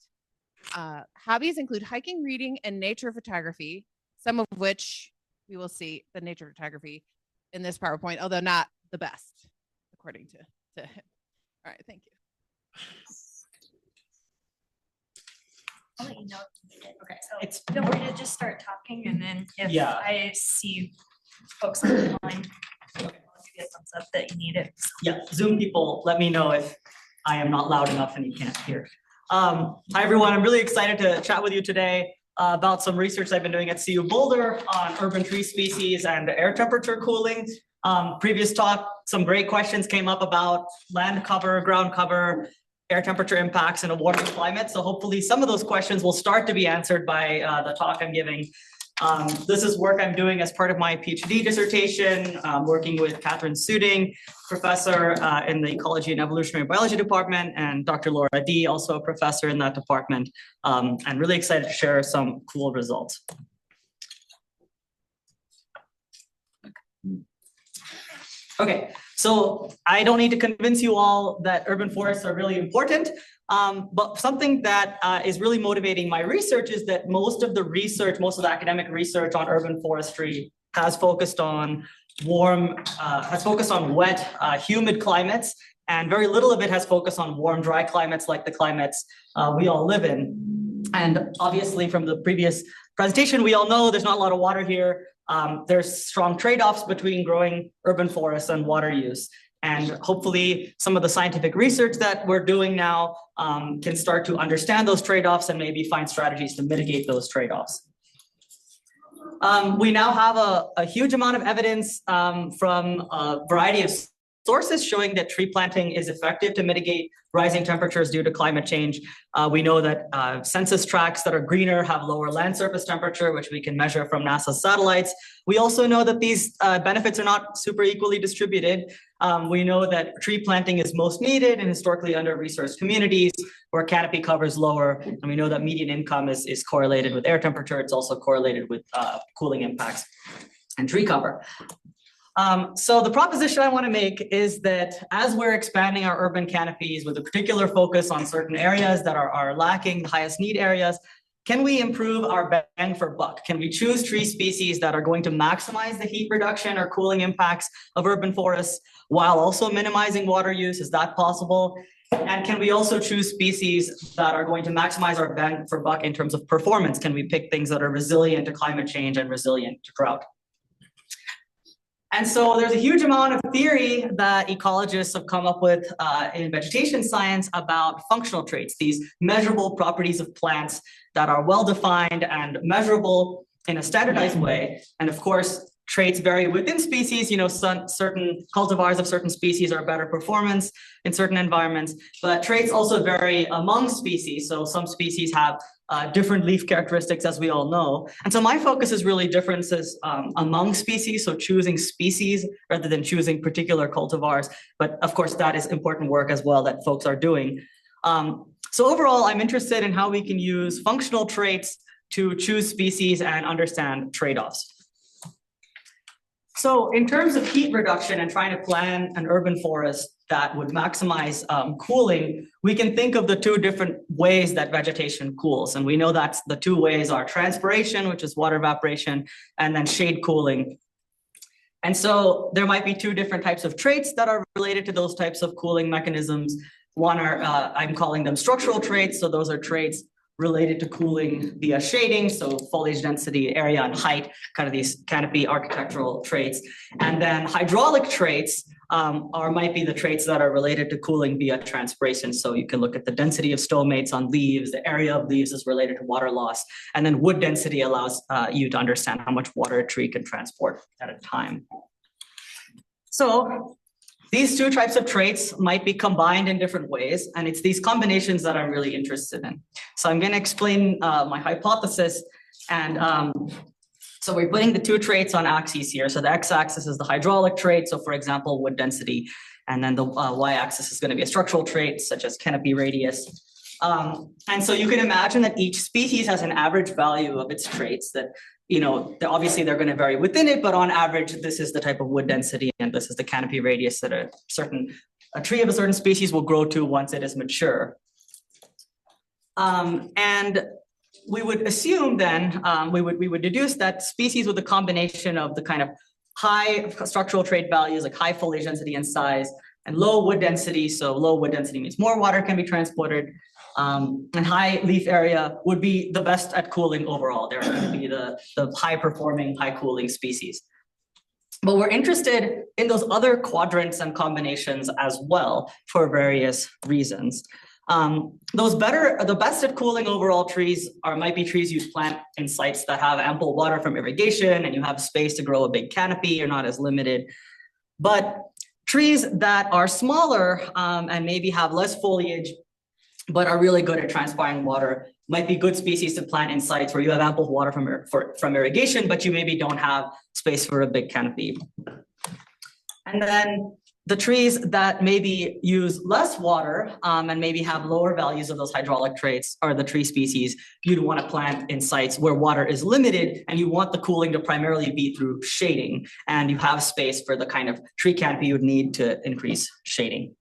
Hobbies include hiking, reading, and nature photography, some of which we will see the nature photography in this PowerPoint, although not the best, according to him. All right, thank you. I'll let you know if you need it. Okay, so feel free to just start talking, and then if I see folks on the line, I'll give you a thumbs up that you need it. Yeah, Zoom people, let me know if I am not loud enough and you can't hear. Hi everyone, I'm really excited to chat with you today about some research I've been doing at CU Boulder on urban tree species and air temperature cooling. Previous talk, some great questions came up about land cover, ground cover, air temperature impacts in a warming climate. So hopefully some of those questions will start to be answered by the talk I'm giving. This is work I'm doing as part of my PhD dissertation, working with Catherine Suding, professor in the Ecology and Evolutionary Biology department, and Dr. Laura D, also a professor in that department. I'm really excited to share some cool results. Okay, so I don't need to convince you all that urban forests are really important, but something that is really motivating my research is that most of the academic research on urban forestry has focused on wet, humid climates, and very little of it has focused on warm, dry climates like the climates we all live in. And obviously from the previous presentation, we all know there's not a lot of water here. There's strong trade-offs between growing urban forests and water use. And hopefully some of the scientific research that we're doing now can start to understand those trade-offs and maybe find strategies to mitigate those trade-offs. We now have a huge amount of evidence from a variety of sources showing that tree planting is effective to mitigate rising temperatures due to climate change. We know that census tracts that are greener have lower land surface temperature, which we can measure from NASA's satellites. We also know that these benefits are not super equally distributed. We know that tree planting is most needed in historically under-resourced communities where canopy cover is lower. And we know that median income is correlated with air temperature. It's also correlated with cooling impacts and tree cover. So the proposition I want to make is that as we're expanding our urban canopies with a particular focus on certain areas that are lacking, the highest need areas, can we improve our bang for buck? Can we choose tree species that are going to maximize the heat reduction or cooling impacts of urban forests while also minimizing water use? Is that possible? And can we also choose species that are going to maximize our bang for buck in terms of performance? Can we pick things that are resilient to climate change and resilient to drought? And so there's a huge amount of theory that ecologists have come up with in vegetation science about functional traits, these measurable properties of plants that are well-defined and measurable in a standardized way. And of course, traits vary within species. You know, certain cultivars of certain species are better performance in certain environments, but traits also vary among species. So some species have different leaf characteristics, as we all know. And so my focus is really differences among species, so choosing species rather than choosing particular cultivars. But of course, that is important work as well that folks are doing. So overall, I'm interested in how we can use functional traits to choose species and understand trade-offs. So in terms of heat reduction and trying to plan an urban forest that would maximize cooling, we can think of the two different ways that vegetation cools. And we know that the two ways are transpiration, which is water evaporation, and then shade cooling. And so there might be two different types of traits that are related to those types of cooling mechanisms. One are, I'm calling them structural traits. So those are traits related to cooling via shading, so foliage density, area, and height, kind of these canopy architectural traits. And then hydraulic traits might be the traits that are related to cooling via transpiration. So you can look at the density of stomates on leaves, the area of leaves is related to water loss, and then wood density allows you to understand how much water a tree can transport at a time. So these two types of traits might be combined in different ways, and it's these combinations that I'm really interested in. So I'm going to explain my hypothesis, and so we're putting the two traits on axes here. So the x-axis is the hydraulic trait, so for example, wood density, and then the y-axis is going to be a structural trait, such as canopy radius. And so you can imagine that each species has an average value of its traits that, you know, obviously they're going to vary within it, but on average, this is the type of wood density and this is the canopy radius that a tree of a certain species will grow to once it is mature. And we would assume then, we would deduce that species with a combination of the kind of high structural trait values, like high foliage density and size, and low wood density. So low wood density means more water can be transported. And high leaf area would be the best at cooling overall. They're going to be the high performing, high cooling species. But we're interested in those other quadrants and combinations as well for various reasons. The best at cooling overall trees might be trees you plant in sites that have ample water from irrigation and you have space to grow a big canopy, you're not as limited. But trees that are smaller and maybe have less foliage but are really good at transpiring water might be good species to plant in sites where you have ample water from irrigation, but you maybe don't have space for a big canopy. And then the trees that maybe use less water and maybe have lower values of those hydraulic traits are the tree species you'd want to plant in sites where water is limited and you want the cooling to primarily be through shading, and you have space for the kind of tree canopy you would need to increase shading.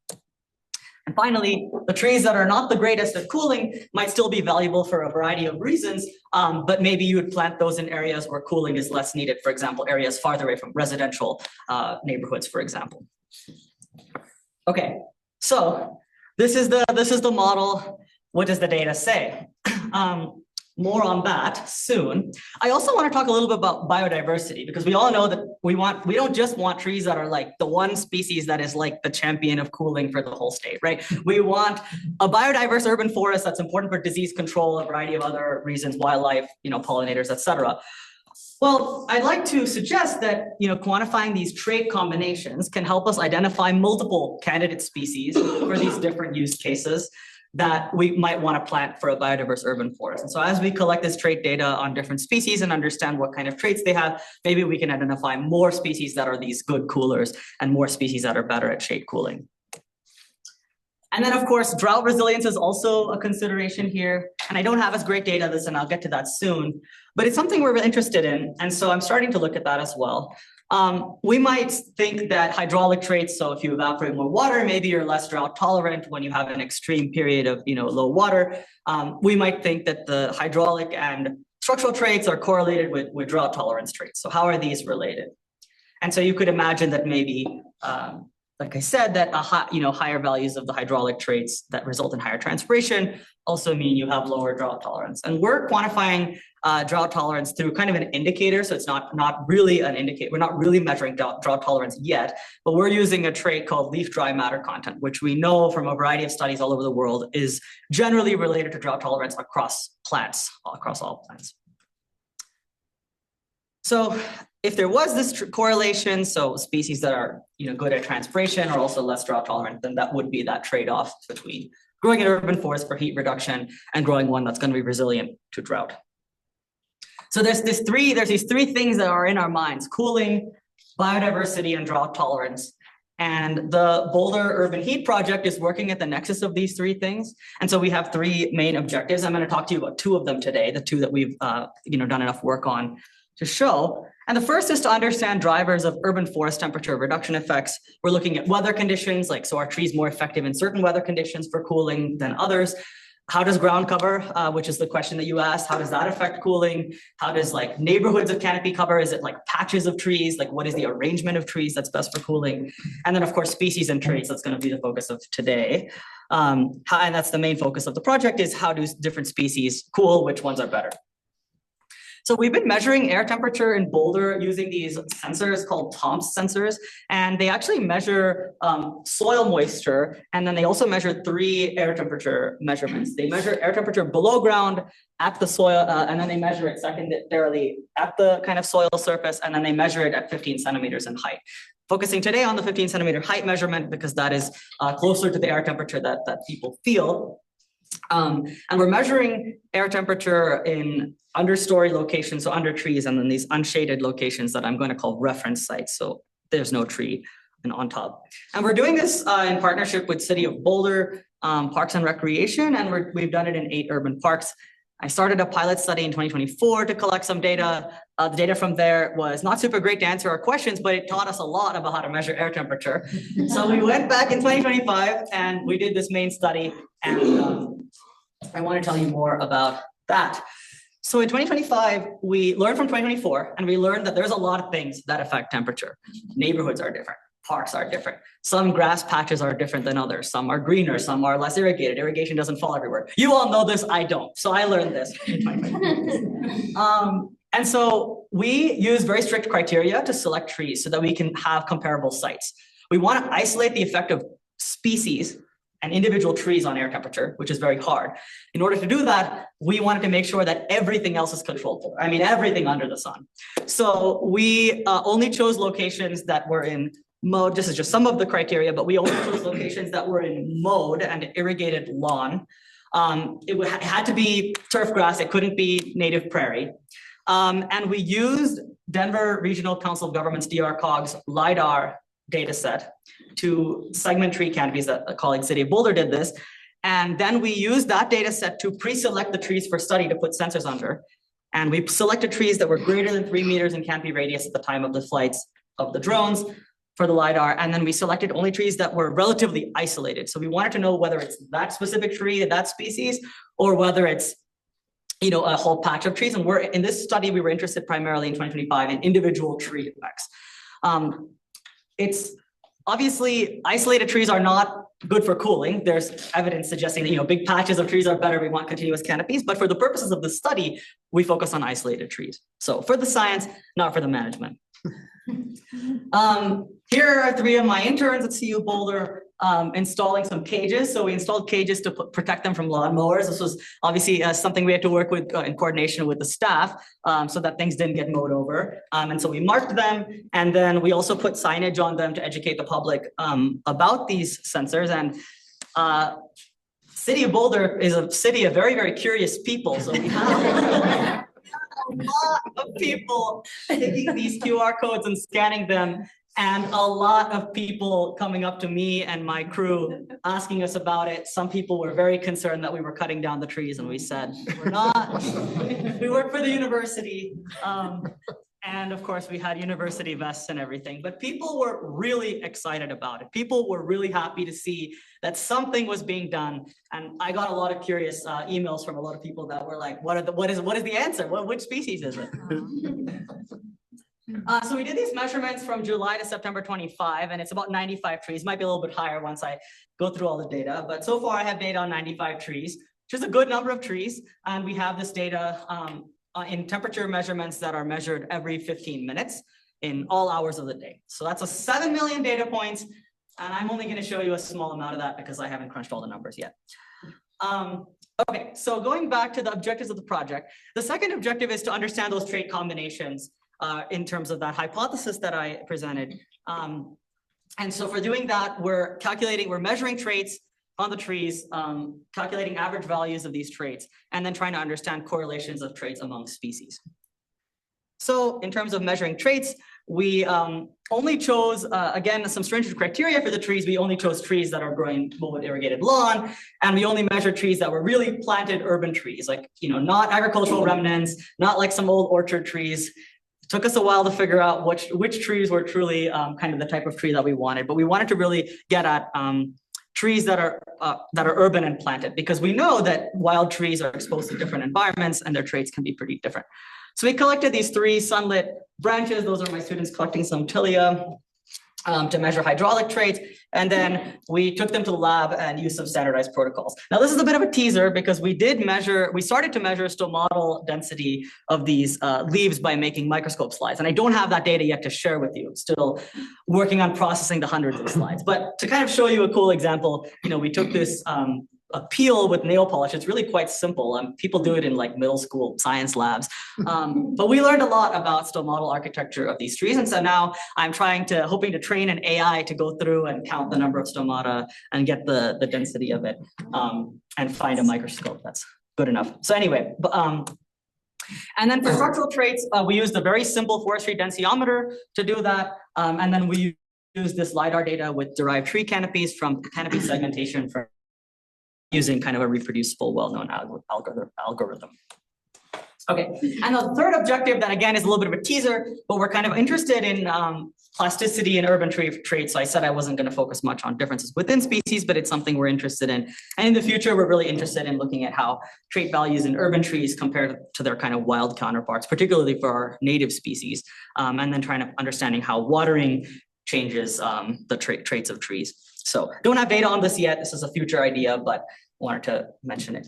And finally, the trees that are not the greatest at cooling might still be valuable for a variety of reasons, but maybe you would plant those in areas where cooling is less needed, for example, areas farther away from residential neighborhoods, for example. Okay, so this is the model. What does the data say? More on that soon. I also want to talk a little bit about biodiversity, because we all know that we don't just want trees that are like the one species that is like the champion of cooling for the whole state, right? We want a biodiverse urban forest that's important for disease control, a variety of other reasons, wildlife, pollinators, etc. Well, I'd like to suggest that, quantifying these trait combinations can help us identify multiple candidate species for these different use cases. that we might want to plant for a biodiverse urban forest. And so as we collect this trait data on different species and understand what kind of traits they have, maybe we can identify more species that are these good coolers and more species that are better at shade cooling. And then of course, drought resilience is also a consideration here. And I don't have as great data this, and I'll get to that soon, but it's something we're interested in. And so I'm starting to look at that as well. We might think that hydraulic traits, so if you evaporate more water, maybe you're less drought tolerant when you have an extreme period of low water. We might think that the hydraulic and structural traits are correlated with drought tolerance traits. So how are these related? And so you could imagine that maybe, like I said, that higher values of the hydraulic traits that result in higher transpiration also mean you have lower drought tolerance. And we're quantifying drought tolerance through kind of an indicator. So it's not really an indicator. We're not really measuring drought tolerance yet, but we're using a trait called leaf dry matter content, which we know from a variety of studies all over the world is generally related to drought tolerance across plants, across all plants. So if there was this correlation, so species that are good at transpiration are also less drought tolerant, then that would be that trade-off between growing an urban forest for heat reduction and growing one that's going to be resilient to drought. So there's these three things that are in our minds: cooling, biodiversity, and drought tolerance. And the Boulder Urban Heat Project is working at the nexus of these three things. And so we have three main objectives. I'm going to talk to you about two of them today, the two that we've done enough work on to show. And the first is to understand drivers of urban forest temperature reduction effects. We're looking at weather conditions, so are trees more effective in certain weather conditions for cooling than others? How does ground cover, which is the question that you asked, how does that affect cooling? How does neighborhoods of canopy cover? Is it patches of trees? What is the arrangement of trees that's best for cooling? And then of course, species and traits, that's going to be the focus of today. And that's the main focus of the project, is how do different species cool, which ones are better? So we've been measuring air temperature in Boulder using these sensors called TOMS sensors, and they actually measure soil moisture, and then they also measure three air temperature measurements. They measure air temperature below ground, at the soil, and then they measure it secondarily at the kind of soil surface, and then they measure it at 15 centimeters in height. Focusing today on the 15 centimeter height measurement because that is closer to the air temperature that people feel. And we're measuring air temperature in understory locations, so under trees, and then these unshaded locations that I'm going to call reference sites. So there's no tree and on top. And we're doing this in partnership with City of Boulder, Parks and Recreation, and we've done it in 8 urban parks. I started a pilot study in 2024 to collect some data. The data from there was not super great to answer our questions, but it taught us a lot about how to measure air temperature. So we went back in 2025 and we did this main study, and I want to tell you more about that. So in 2025, we learned from 2024, and we learned that there's a lot of things that affect temperature. Neighborhoods are different. Parks are different. Some grass patches are different than others. Some are greener, some are less irrigated. Irrigation doesn't fall everywhere. You all know this, I don't. So I learned this in 2025. And so we use very strict criteria to select trees so that we can have comparable sites. We want to isolate the effect of species and individual trees on air temperature, which is very hard. In order to do that, we wanted to make sure that everything else is controlled for. I mean, everything under the sun. So we only chose locations that were in mode. This is just some of the criteria, but we only chose locations that were in mode and irrigated lawn. It had to be turf grass. It couldn't be native prairie. And we used Denver Regional Council of Governments, DRCOG's LiDAR data set to segment tree canopies. That a colleague City of Boulder did this. And then we used that data set to pre-select the trees for study to put sensors under. And we selected trees that were greater than 3 meters in canopy radius at the time of the flights of the drones for the LiDAR. And then we selected only trees that were relatively isolated. So we wanted to know whether it's that specific tree, that species, or whether it's a whole patch of trees. And in this study, we were interested primarily in 2025 in individual tree effects. It's obviously isolated trees are not good for cooling. There's evidence suggesting that big patches of trees are better. We want continuous canopies, but for the purposes of the study, we focus on isolated trees. So for the science, not for the management. Here are 3 of my interns at CU Boulder installing some cages. So we installed cages to protect them from lawnmowers. This was obviously something we had to work with in coordination with the staff so that things didn't get mowed over. And so we marked them, and then we also put signage on them to educate the public about these sensors. And City of Boulder is a city of very, very curious people, so we have a lot of people taking these QR codes and scanning them, and a lot of people coming up to me and my crew asking us about it. Some people were very concerned that we were cutting down the trees, and we said, we're not. We work for the university. And of course, we had university vests and everything, but people were really excited about it. People were really happy to see that something was being done. And I got a lot of curious emails from a lot of people that were like, what is the answer? Which species is it? So we did these measurements from July to September 25, and it's about 95 trees. Might be a little bit higher once I go through all the data, but so far I have data on 95 trees, which is a good number of trees. And we have this data in temperature measurements that are measured every 15 minutes in all hours of the day. So that's 7 million data points. And I'm only going to show you a small amount of that because I haven't crunched all the numbers yet. Okay, so going back to the objectives of the project, the second objective is to understand those trait combinations in terms of that hypothesis that I presented. And so for doing that, we're measuring traits on the trees, calculating average values of these traits, and then trying to understand correlations of traits among species. So in terms of measuring traits, we only chose, again, some stringent criteria for the trees. We only chose trees that are growing well with irrigated lawn, and we only measured trees that were really planted urban trees, like, not agricultural remnants, not like some old orchard trees. It took us a while to figure out which trees were truly kind of the type of tree that we wanted, but we wanted to really get at trees that are urban and planted, because we know that wild trees are exposed to different environments and their traits can be pretty different. So we collected these 3 sunlit branches. Those are my students collecting some tilia to measure hydraulic traits. And then we took them to the lab and used some standardized protocols. Now, this is a bit of a teaser because we started to measure stomatal density of these leaves by making microscope slides. And I don't have that data yet to share with you. I'm still working on processing the hundreds of slides. But to kind of show you a cool example, we took this a peel with nail polish. It's really quite simple. People do it in like middle school science labs. But we learned a lot about stomatal architecture of these trees. And so now I'm hoping to train an AI to go through and count the number of stomata and get the density of it and find a microscope that's good enough. So anyway, and then for structural traits, we used a very simple forestry densiometer to do that. And then we used this LiDAR data with derived tree canopies from canopy segmentation from using kind of a reproducible, well-known algorithm. Okay, and the third objective that again is a little bit of a teaser, but we're kind of interested in plasticity in urban traits. So I said I wasn't going to focus much on differences within species, but it's something we're interested in. And in the future, we're really interested in looking at how trait values in urban trees compare to their kind of wild counterparts, particularly for our native species, and then trying to understanding how watering changes the traits of trees. So don't have data on this yet. This is a future idea, but wanted to mention it.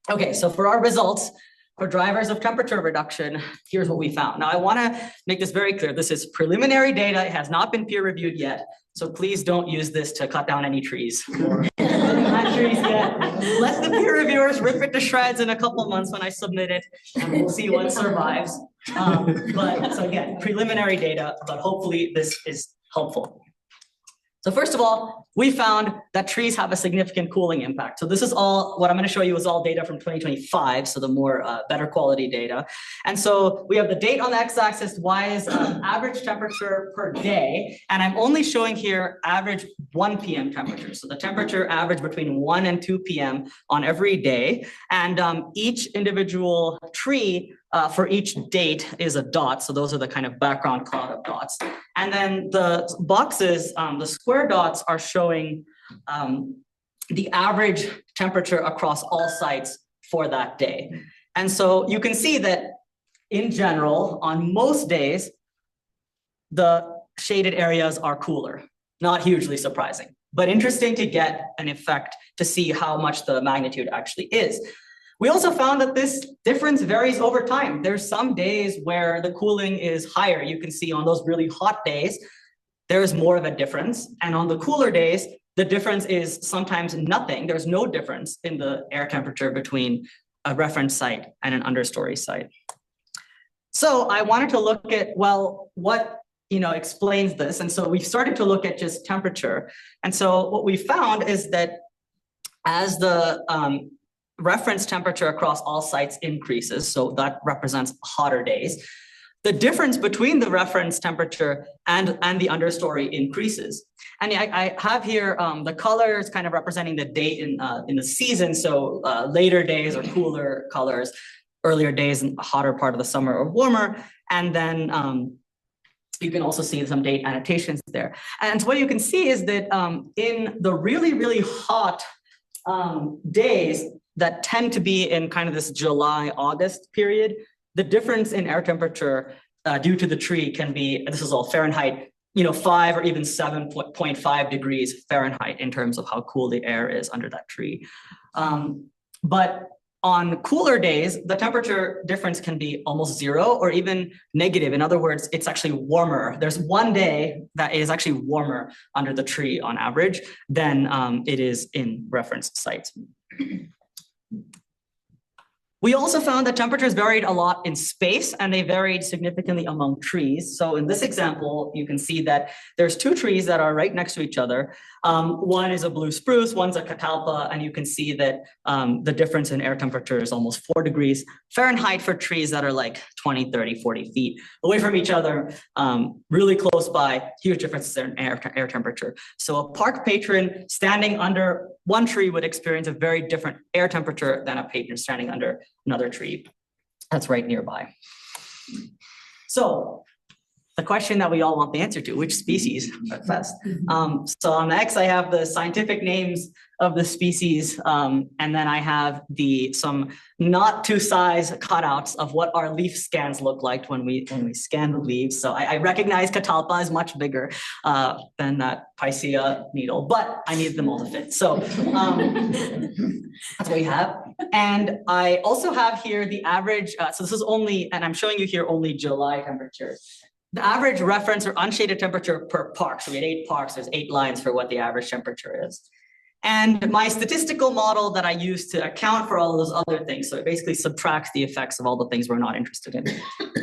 Okay, so for our results, for drivers of temperature reduction, here's what we found. Now I wanna make this very clear. This is preliminary data. It has not been peer reviewed yet. So please don't use this to cut down any trees. Not trees yet. Let the peer reviewers rip it to shreds in a couple of months when I submit it, and we'll see what survives. But so again, preliminary data, but hopefully this is helpful. So first of all, we found that trees have a significant cooling impact. So this is all, what I'm going to show you is all data from 2025, so the more better quality data. And so we have the date on the x-axis, y is average temperature per day, and I'm only showing here average 1 p.m. temperature. So the temperature average between 1 and 2 p.m. on every day, and each individual tree for each date is a dot. So those are the kind of background cloud of dots. And then the boxes, the square dots are showing the average temperature across all sites for that day. And so you can see that in general, on most days, the shaded areas are cooler. Not hugely surprising, but interesting to get an effect to see how much the magnitude actually is. We also found that this difference varies over time. There's some days where the cooling is higher. You can see on those really hot days, there's more of a difference. And on the cooler days, the difference is sometimes nothing. There's no difference in the air temperature between a reference site and an understory site. So I wanted to look at, well, what explains this. And so we've started to look at just temperature. And so what we found is that as the reference temperature across all sites increases, so that represents hotter days, the difference between the reference temperature and the understory increases. And I have here the colors kind of representing the date in the season. So later days are cooler colors, earlier days in the hotter part of the summer or warmer. And then you can also see some date annotations there. And so what you can see is that in the really, really hot days that tend to be in kind of this July, August period, the difference in air temperature due to the tree can be, this is all Fahrenheit, 5 or even 7.5 degrees Fahrenheit in terms of how cool the air is under that tree. But on cooler days, the temperature difference can be almost 0 or even negative. In other words, it's actually warmer. There's one day that is actually warmer under the tree on average than it is in reference sites. We also found that temperatures varied a lot in space, and they varied significantly among trees. So in this example, you can see that there's 2 trees that are right next to each other. One is a blue spruce, one's a catalpa, and you can see that the difference in air temperature is almost 4 degrees Fahrenheit for trees that are like 20, 30, 40 feet away from each other, really close by, huge differences in air temperature. So a park patron standing under one tree would experience a very different air temperature than a patron standing under another tree that's right nearby. So the question that we all want the answer to, which species are best? So on the X, I have the scientific names of the species, and then I have some not to size cutouts of what our leaf scans look like when we scan the leaves. So I recognize catalpa is much bigger than that Picea needle, but I need them all to fit. So that's what we have. And I also have here the average, so this is only, and I'm showing you here only July temperature. The average reference or unshaded temperature per park. So we had 8 parks, there's 8 lines for what the average temperature is. And my statistical model that I use to account for all of those other things, so it basically subtracts the effects of all the things we're not interested in,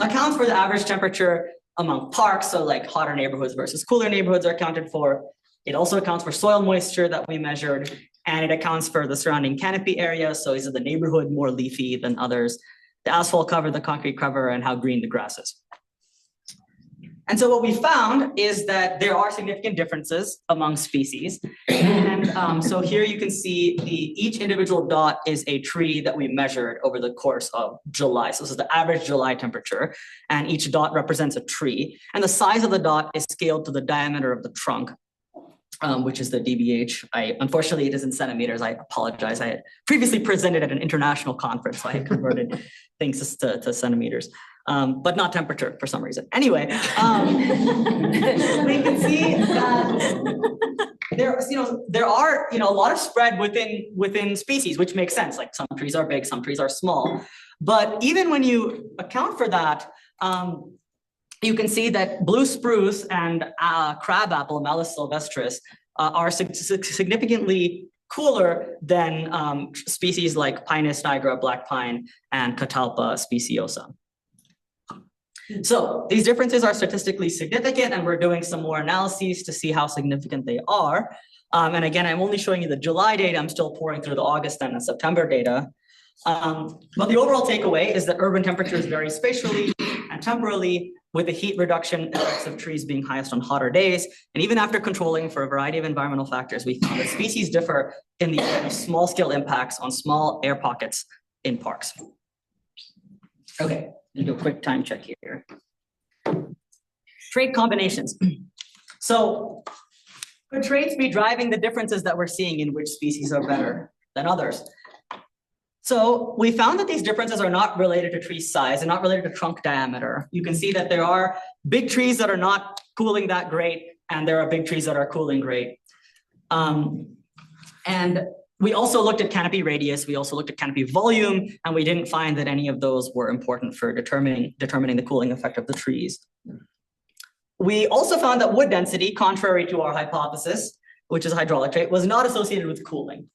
accounts for the average temperature among parks, so like hotter neighborhoods versus cooler neighborhoods are accounted for. It also accounts for soil moisture that we measured, and it accounts for the surrounding canopy area. So is the neighborhood more leafy than others, the asphalt cover, the concrete cover, and how green the grass is. And so what we found is that there are significant differences among species. And so here you can see each individual dot is a tree that we measured over the course of July. So this is the average July temperature, and each dot represents a tree. And the size of the dot is scaled to the diameter of the trunk, which is the DBH. Unfortunately, it is in centimeters. I apologize. I had previously presented at an international conference, so I had converted things to centimeters. But not temperature for some reason. Anyway, we can see that there are a lot of spread within species, which makes sense. Like some trees are big, some trees are small. But even when you account for that, you can see that blue spruce and crabapple, Malus sylvestris, are significantly cooler than species like Pinus nigra, black pine, and Catalpa speciosa. So these differences are statistically significant, and we're doing some more analyses to see how significant they are. And again, I'm only showing you the July data. I'm still pouring through the August and the September data. But the overall takeaway is that urban temperatures vary spatially and temporally, with the heat reduction effects of trees being highest on hotter days. And even after controlling for a variety of environmental factors, we found that species differ in the event of small scale impacts on small air pockets in parks. Okay. Do a quick time check here. Trait combinations. So could traits be driving the differences that we're seeing in which species are better than others? So we found that these differences are not related to tree size and not related to trunk diameter. You can see that there are big trees that are not cooling that great, and there are big trees that are cooling great. And we also looked at canopy radius, we also looked at canopy volume, and we didn't find that any of those were important for determining the cooling effect of the trees. We also found that wood density, contrary to our hypothesis, which is a hydraulic trait, was not associated with cooling.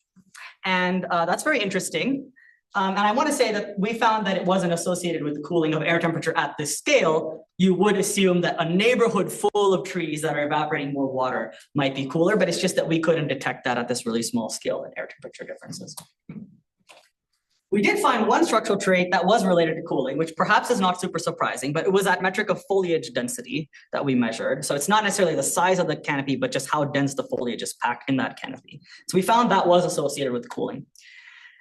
And that's very interesting And I want to say that we found that it wasn't associated with the cooling of air temperature at this scale. You would assume that a neighborhood full of trees that are evaporating more water might be cooler, but it's just that we couldn't detect that at this really small scale in air temperature differences. We did find one structural trait that was related to cooling, which perhaps is not super surprising, but it was that metric of foliage density that we measured. So it's not necessarily the size of the canopy, but just how dense the foliage is packed in that canopy. So we found that was associated with cooling.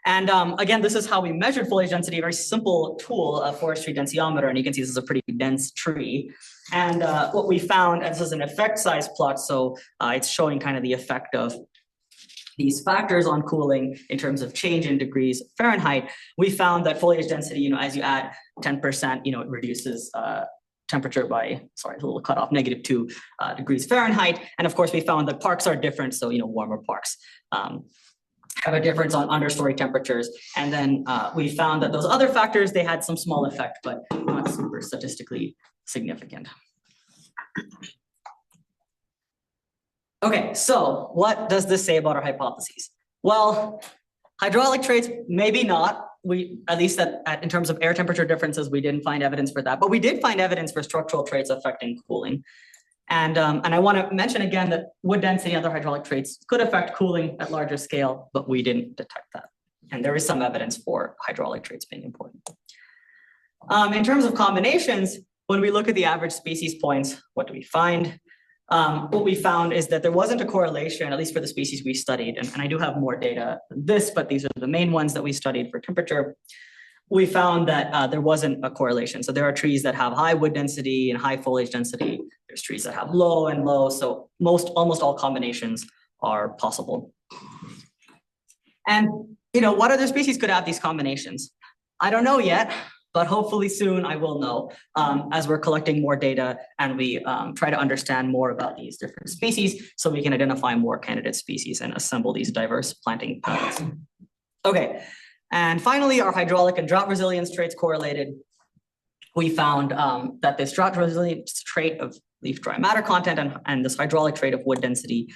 And again, this is how we measured foliage density, a very simple tool, a forestry densiometer, and you can see this is a pretty dense tree. And what we found, and this is an effect size plot, so it's showing kind of the effect of these factors on cooling in terms of change in degrees Fahrenheit. We found that foliage density, as you add 10%, it reduces temperature by, sorry, a little cut off, -2 degrees Fahrenheit. And of course, we found that parks are different, so warmer parks have a difference on understory temperatures. And then we found that those other factors, they had some small effect, but not super statistically significant. Okay, so what does this say about our hypotheses? Well, hydraulic traits, maybe not. We, at least in terms of air temperature differences, we didn't find evidence for that, but we did find evidence for structural traits affecting cooling. And I want to mention again that wood density and other hydraulic traits could affect cooling at larger scale, but we didn't detect that. And there is some evidence for hydraulic traits being important. In terms of combinations, when we look at the average species points, what do we find? What we found is that there wasn't a correlation, at least for the species we studied, and I do have more data than this, but these are the main ones that we studied for temperature. We found that there wasn't a correlation. So there are trees that have high wood density and high foliage density. There's trees that have low and low. So almost all combinations are possible. And what other species could have these combinations? I don't know yet, but hopefully soon I will know as we're collecting more data and we try to understand more about these different species so we can identify more candidate species and assemble these diverse planting patterns. Okay. And finally, our hydraulic and drought resilience traits correlated. We found that this drought resilience trait of leaf dry matter content and this hydraulic trait of wood density,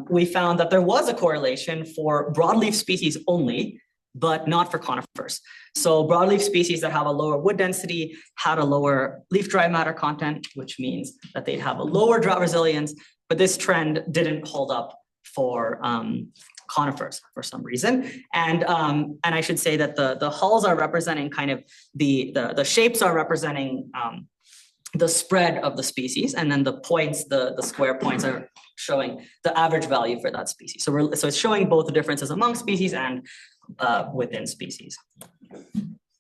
we found that there was a correlation for broadleaf species only, but not for conifers. So broadleaf species that have a lower wood density had a lower leaf dry matter content, which means that they'd have a lower drought resilience, but this trend didn't hold up for conifers for some reason. And I should say that the hulls are representing kind of the shapes are representing the spread of the species, and then the points, the square points are showing the average value for that species. So it's showing both the differences among species and within species.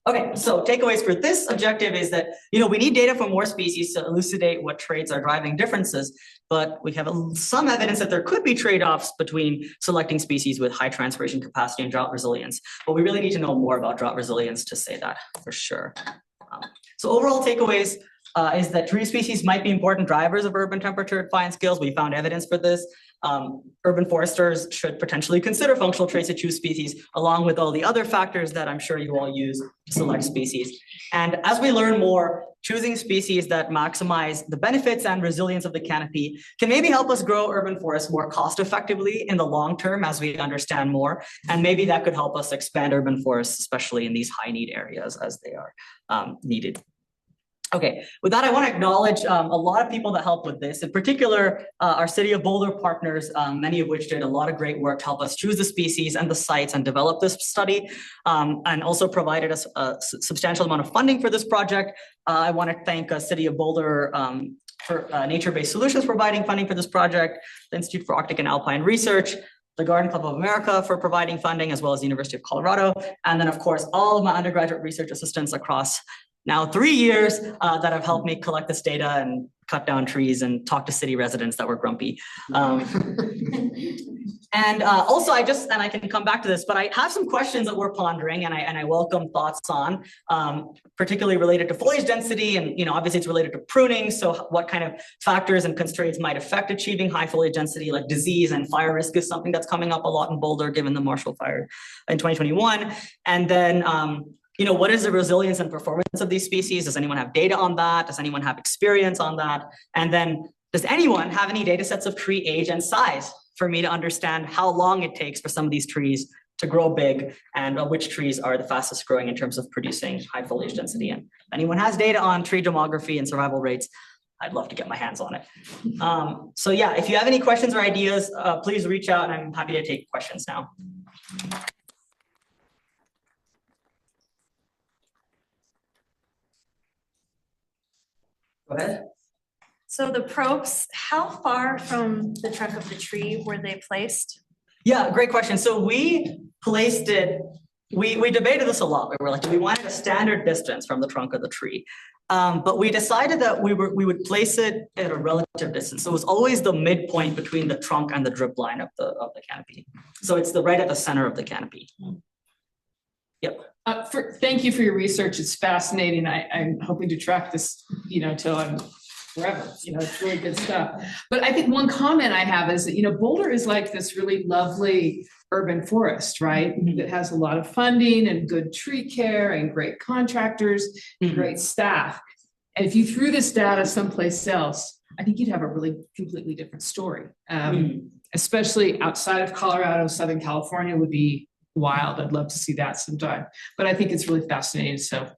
Okay, so takeaways for this objective is that, we need data from more species to elucidate what traits are driving differences, but we have some evidence that there could be trade-offs between selecting species with high transpiration capacity and drought resilience, but we really need to know more about drought resilience to say that for sure. So overall takeaways is that tree species might be important drivers of urban temperature at fine scales. We found evidence for this. Urban foresters should potentially consider functional traits to choose species, along with all the other factors that I'm sure you all use to select species. And as we learn more, choosing species that maximize the benefits and resilience of the canopy can maybe help us grow urban forests more cost effectively in the long term as we understand more. And maybe that could help us expand urban forests, especially in these high need areas as they are needed. Okay, with that, I want to acknowledge a lot of people that help with this, in particular, our City of Boulder partners, many of which did a lot of great work to help us choose the species and the sites and develop this study, and also provided us a substantial amount of funding for this project. I want to thank City of Boulder for Nature-Based Solutions providing funding for this project, the Institute for Arctic and Alpine Research, the Garden Club of America for providing funding, as well as the University of Colorado, and then of course, all of my undergraduate research assistants across now 3 years that have helped me collect this data and cut down trees and talk to city residents that were grumpy. And also I can come back to this, but I have some questions that we're pondering and I welcome thoughts on, particularly related to foliage density and, obviously it's related to pruning. So what kind of factors and constraints might affect achieving high foliage density, like disease and fire risk is something that's coming up a lot in Boulder, given the Marshall Fire in 2021. And then, what is the resilience and performance of these species? Does anyone have data on that? Does anyone have experience on that? And then does anyone have any data sets of tree age and size for me to understand how long it takes for some of these trees to grow big and which trees are the fastest growing in terms of producing high foliage density. And if anyone has data on tree demography and survival rates, I'd love to get my hands on it. So yeah, if you have any questions or ideas, please reach out and I'm happy to take questions now. Go ahead. So the probes, how far from the trunk of the tree were they placed? Yeah, great question. So we placed it, we debated this a lot. We were like, we wanted a standard distance from the trunk of the tree. But we decided that we would place it at a relative distance. So it was always the midpoint between the trunk and the drip line of the canopy. So it's right at the center of the canopy. Yep. Thank you for your research. It's fascinating. I'm hoping to track this, till I'm forever. It's really good stuff. But I think one comment I have is that, Boulder is like this really lovely urban forest, right? That has a lot of funding and good tree care and great contractors, and great staff. And if you threw this data someplace else, I think you'd have a really completely different story. Especially outside of Colorado, Southern California would be wild. I'd love to see that sometime. But I think it's really fascinating. So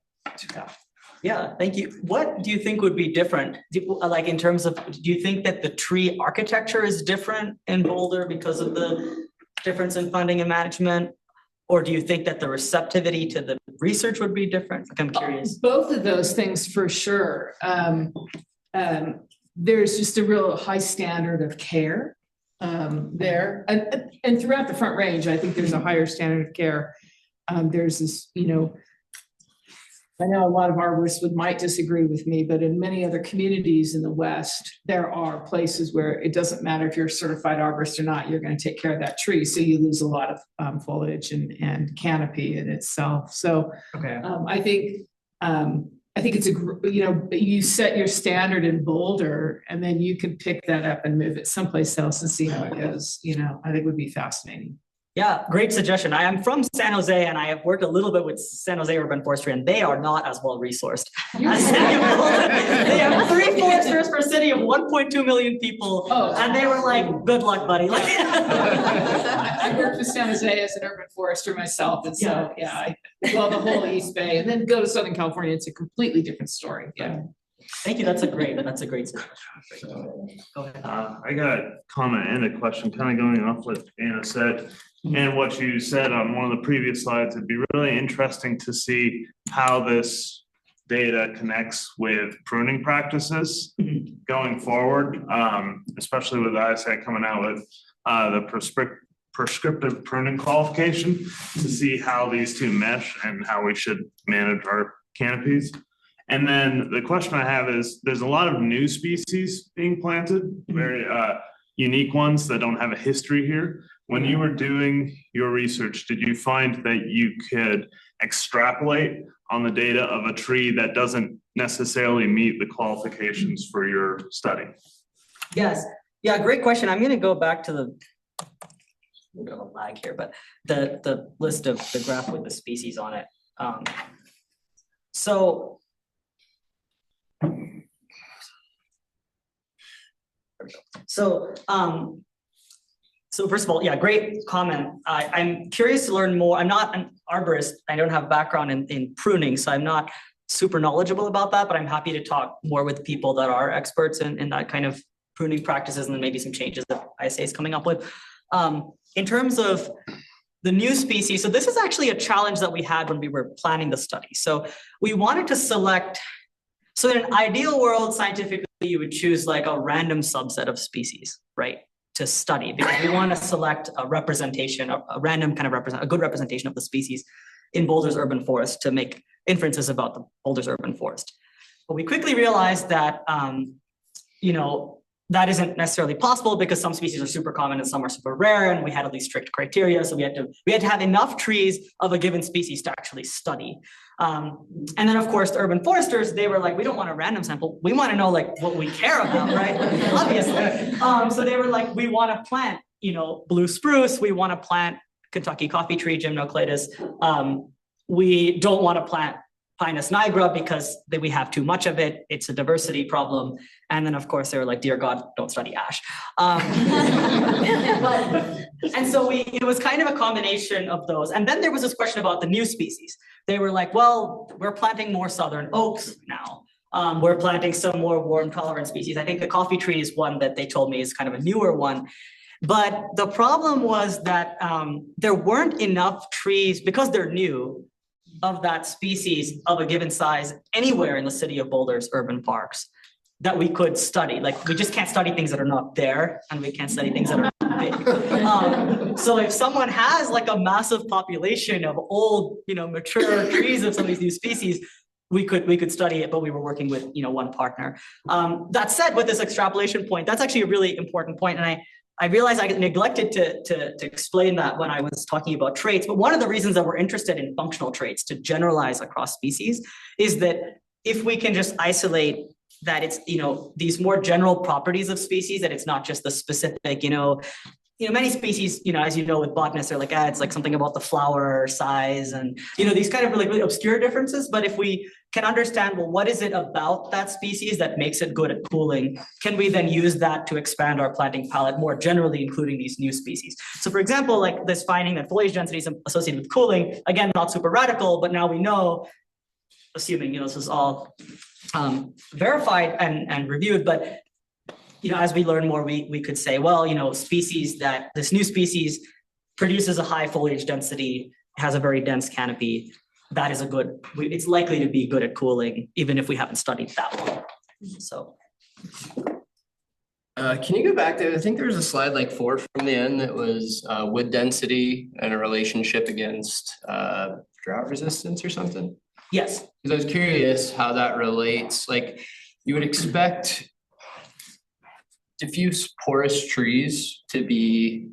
yeah, thank you. What do you think would be different? Like in terms of, do you think that the tree architecture is different in Boulder because of the difference in funding and management? Or do you think that the receptivity to the research would be different? Like, I'm curious. Both of those things for sure. There's just a real high standard of care there. And throughout the Front Range, I think there's a higher standard of care. There's this, I know a lot of arborists might disagree with me, but in many other communities in the West, there are places where it doesn't matter if you're a certified arborist or not, you're going to take care of that tree. So you lose a lot of foliage and canopy in itself. So okay. I think it's you set your standard in Boulder and then you can pick that up and move it someplace else and see how it goes. I think would be fascinating. Yeah, great suggestion. I am from San Jose and I have worked a little bit with San Jose Urban Forestry and they are not as well resourced as City of Boulder. They have 3 foresters per city of 1.2 million people. And they were like, good luck, buddy. I worked with San Jose as an urban forester myself. And so, the whole East Bay and then go to Southern California. It's a completely different story. Yeah. Thank you. That's a great suggestion. Go ahead. I got a comment and a question kind of going off what Anna said and what you said on one of the previous slides. It'd be really interesting to see how this data connects with pruning practices going forward, especially with ISA coming out with the prescriptive pruning qualification to see how these two mesh and how we should manage our canopies. And then the question I have is, there's a lot of new species being planted, very unique ones that don't have a history here. When you were doing your research, did you find that you could extrapolate on the data of a tree that doesn't necessarily meet the qualifications for your study? Yes. Yeah, great question. I'm going to go back to the lag here, but the list of the graph with the species on it. So first of all, yeah, great comment. I'm curious to learn more. I'm not an arborist. I don't have a background in pruning, so I'm not super knowledgeable about that, but I'm happy to talk more with people that are experts in that kind of pruning practices and then maybe some changes that ISA is coming up with. In terms of the new species, so this is actually a challenge that we had when we were planning the study. So we wanted to select, so in an ideal world, scientifically, you would choose like a random subset of species, right, to study, because we want to select a representation, a random kind of a good representation of the species in Boulder's urban forest to make inferences about the Boulder's urban forest. But we quickly realized that, that isn't necessarily possible because some species are super common and some are super rare, and we had all these strict criteria. So we had to have enough trees of a given species to actually study. And then of course, the urban foresters, they were like, we don't want a random sample. We want to know like what we care about, right? Obviously. So they were like, we want to plant, blue spruce. We want to plant Kentucky coffee tree, Gymnocladus. We don't want to plant Pinus nigra because we have too much of it. It's a diversity problem. And then of course they were like, dear God, don't study ash. And so it was kind of a combination of those. And then there was this question about the new species. They were like, well, we're planting more southern oaks now. We're planting some more warm tolerant species. I think the coffee tree is one that they told me is kind of a newer one. But the problem was that there weren't enough trees, because they're new, of that species of a given size anywhere in the city of Boulder's urban parks that we could study. Like, we just can't study things that are not there, and we can't study things that are not big. So if someone has like a massive population of old, mature trees of some of these new species, we could study it, but we were working with, one partner. That said, with this extrapolation point, that's actually a really important point, and I realized I neglected to explain that when I was talking about traits, but one of the reasons that we're interested in functional traits to generalize across species is that if we can just isolate that it's, these more general properties of species, that it's not just the specific, many species, as you know, with botanists, they're like, it's like something about the flower size and, these kind of really obscure differences. But if we can understand, well, what is it about that species that makes it good at cooling? Can we then use that to expand our planting palette more generally, including these new species? So for example, like this finding that foliage density is associated with cooling, again, not super radical, but now we know, assuming, this is all verified and reviewed, but as we learn more, we could say, well, this new species produces a high foliage density, has a very dense canopy. That is it's likely to be good at cooling, even if we haven't studied that one. So. Can you go back to, I think there was a slide like 4 from the end that was wood density and a relationship against drought resistance or something? Yes. Because I was curious how that relates. Like, you would expect diffuse porous trees to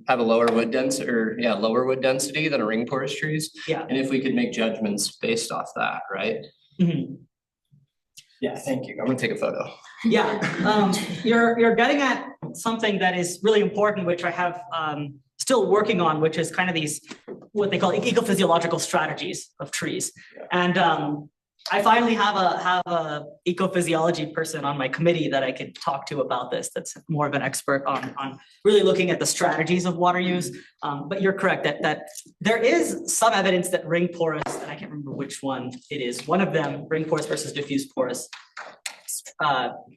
have a lower wood density than a ring porous trees. Yeah. And if we could make judgments based off that, right? Mm-hmm. Yeah, thank you. I'm gonna take a photo. Yeah, you're getting at something that is really important, which I have still working on, which is kind of these, what they call ecophysiological strategies of trees. Yeah. And I finally have a ecophysiology person on my committee that I could talk to about this. That's more of an expert on really looking at the strategies of water use. But you're correct that there is some evidence that ring porous, and I can't remember which one it is. One of them, ring porous versus diffuse porous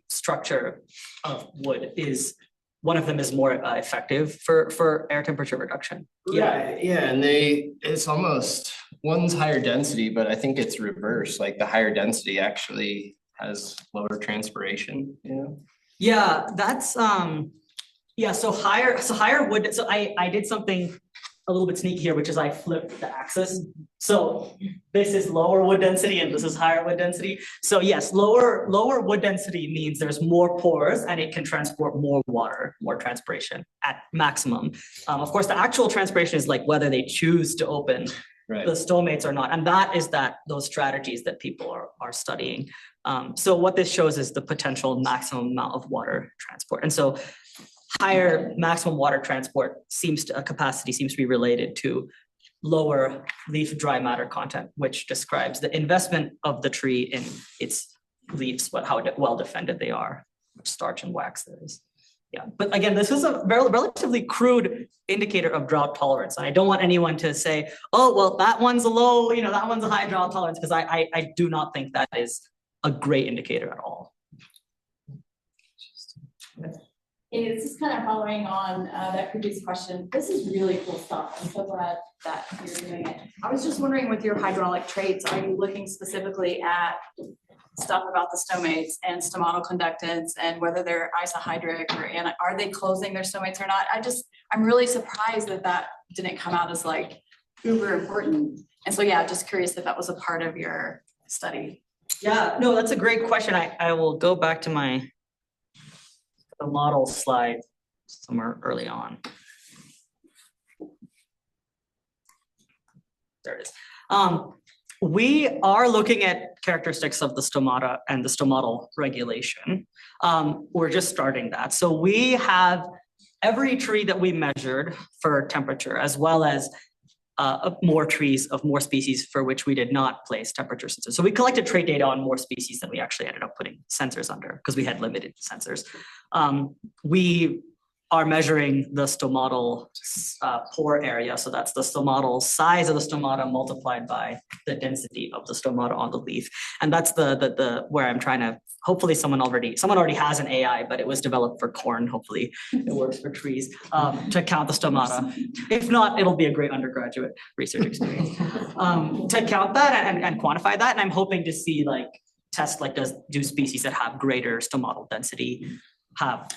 structure of wood, is one of them is more effective for air temperature reduction. Yeah, and it's almost, one's higher density, but I think it's reversed. Like, the higher density actually has lower transpiration, Yeah, that's so higher wood. So I did something a little bit sneaky here, which is I flipped the axis. So this is lower wood density and this is higher wood density. So yes, lower wood density means there's more pores and it can transport more water, more transpiration at maximum. Of course, the actual transpiration is like whether they choose to open the stomates or not. And that is those strategies that people are studying. So what this shows is the potential maximum amount of water transport. And so higher maximum water transport capacity seems to be related to lower leaf dry matter content, which describes the investment of the tree in its leaves, how well defended they are, which starch and wax there is. Yeah, but again, this is a relatively crude indicator of drought tolerance. And I don't want anyone to say, oh, well, that one's a low, that one's a high drought tolerance, because I do not think that is a great indicator at all. This is kind of following on that previous question. This is really cool stuff. I'm so glad that you're doing it. I was just wondering, with your hydraulic traits, are you looking specifically at stuff about the stomates and stomatal conductance and whether they're isohydric or are they closing their stomates or not? I'm really surprised that didn't come out as like uber important. And so, yeah, just curious if that was a part of your study. Yeah, no, that's a great question. I will go back to the model slide somewhere early on. There it is. We are looking at characteristics of the stomata and the stomatal regulation. We're just starting that. So we have every tree that we measured for temperature, as well as more trees of more species for which we did not place temperature sensors. So we collected trait data on more species than we actually ended up putting sensors under because we had limited sensors. We are measuring the stomatal pore area. So that's the stomatal size of the stomata multiplied by the density of the stomata on the leaf. And that's the where I'm trying to, hopefully someone already has an AI, but it was developed for corn. Hopefully it works for trees to count the stomata. If not, it'll be a great undergraduate research experience to count that and quantify that. And I'm hoping to see like test like do species that have greater stomatal density have,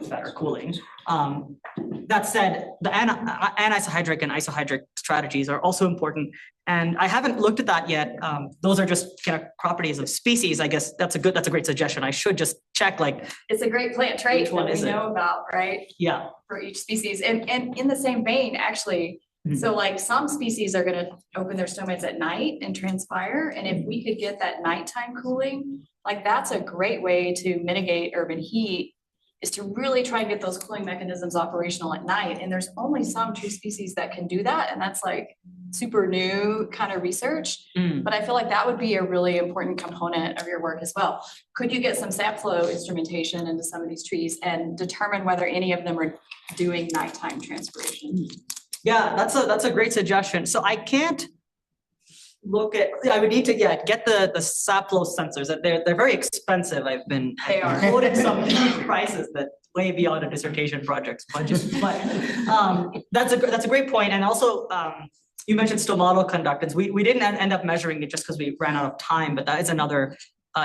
better cooling. That said, the anisohydric and isohydric strategies are also important. And I haven't looked at that yet. Those are just kind of properties of species. I guess that's a great suggestion. I should just check like. It's a great plant trait that we know about, right? Yeah. For each species. And in the same vein, actually, so like some species are gonna open their stomachs at night and transpire. And if we could get that nighttime cooling, like that's a great way to mitigate urban heat, is to really try and get those cooling mechanisms operational at night. And there's only some tree species that can do that. And that's like super new kind of research. But I feel like that would be a really important component of your work as well. Could you get some sap flow instrumentation into some of these trees and determine whether any of them are doing nighttime transpiration? Yeah, that's a great suggestion. So I can't look at, I would need to get the sap flow sensors. They're very expensive. I've quoted some prices that way beyond a dissertation project's budget. But that's a great point. And also you mentioned stomatal conductance. We didn't end up measuring it just because we ran out of time, but that is another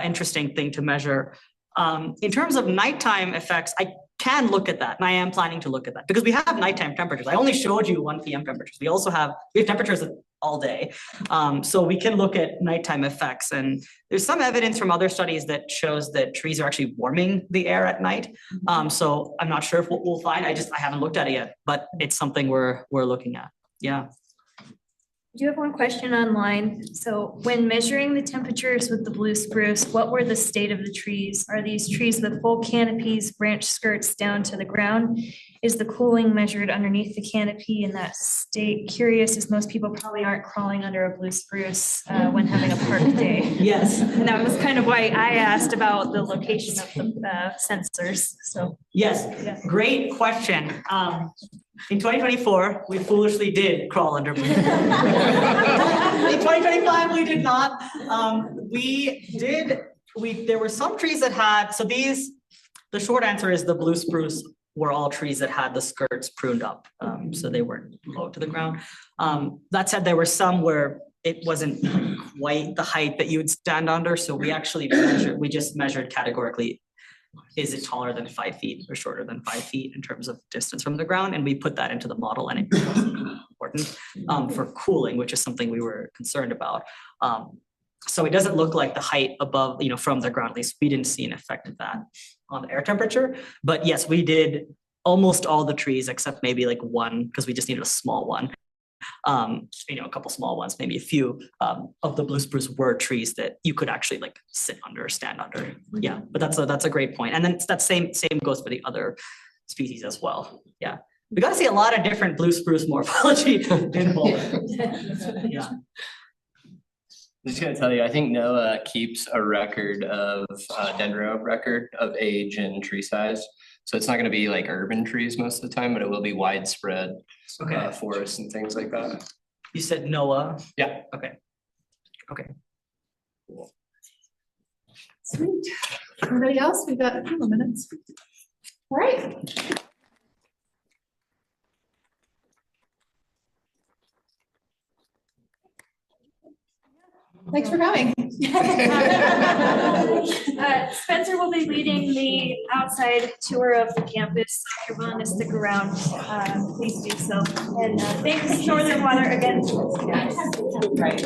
interesting thing to measure. In terms of nighttime effects, I can look at that, and I am planning to look at that because we have nighttime temperatures. I only showed you 1 p.m. temperatures. We have temperatures all day, so we can look at nighttime effects. And there's some evidence from other studies that shows that trees are actually warming the air at night. So I'm not sure if we'll find. I haven't looked at it yet, but it's something we're looking at. Yeah. I do have one question online. So when measuring the temperatures with the blue spruce, what were the state of the trees? Are these trees with full canopies, branch skirts down to the ground? Is the cooling measured underneath the canopy in that state? Curious, as most people probably aren't crawling under a blue spruce when having a park day. Yes. And that was kind of why I asked about the location of the sensors. So yes, yeah. Great question. In 2024, we foolishly did crawl under blue. In 2025, we did not. There were some trees that had, the short answer is the blue spruce were all trees that had the skirts pruned up. So they weren't low to the ground. That said, there were some where it wasn't quite the height that you would stand under. So we actually just measured categorically, is it taller than 5 feet or shorter than 5 feet in terms of distance from the ground? And we put that into the model, and it was important for cooling, which is something we were concerned about. So it doesn't look like the height above, from the ground, at least we didn't see an effect of that on the air temperature. But yes, we did almost all the trees except maybe like one, because we just needed a small one. A couple small ones, maybe a few of the blue spruce were trees that you could actually like sit under or stand under. Yeah, but that's a great point. And then that same goes for the other species as well. Yeah, we got to see a lot of different blue spruce morphology in Boulder. Yeah. I'm just gonna tell you, I think NOAA keeps a record of dendro record of age and tree size. So it's not gonna be like urban trees most of the time, but it will be widespread forests and things like that. You said NOAA? Yeah. Okay. Okay. Cool. Sweet. Anybody else? We've got a few more minutes. All right. Thanks for coming. Spencer will be leading the outside tour of the campus. If you're willing to stick around, please do so. And thanks, Northern Water, again. Right.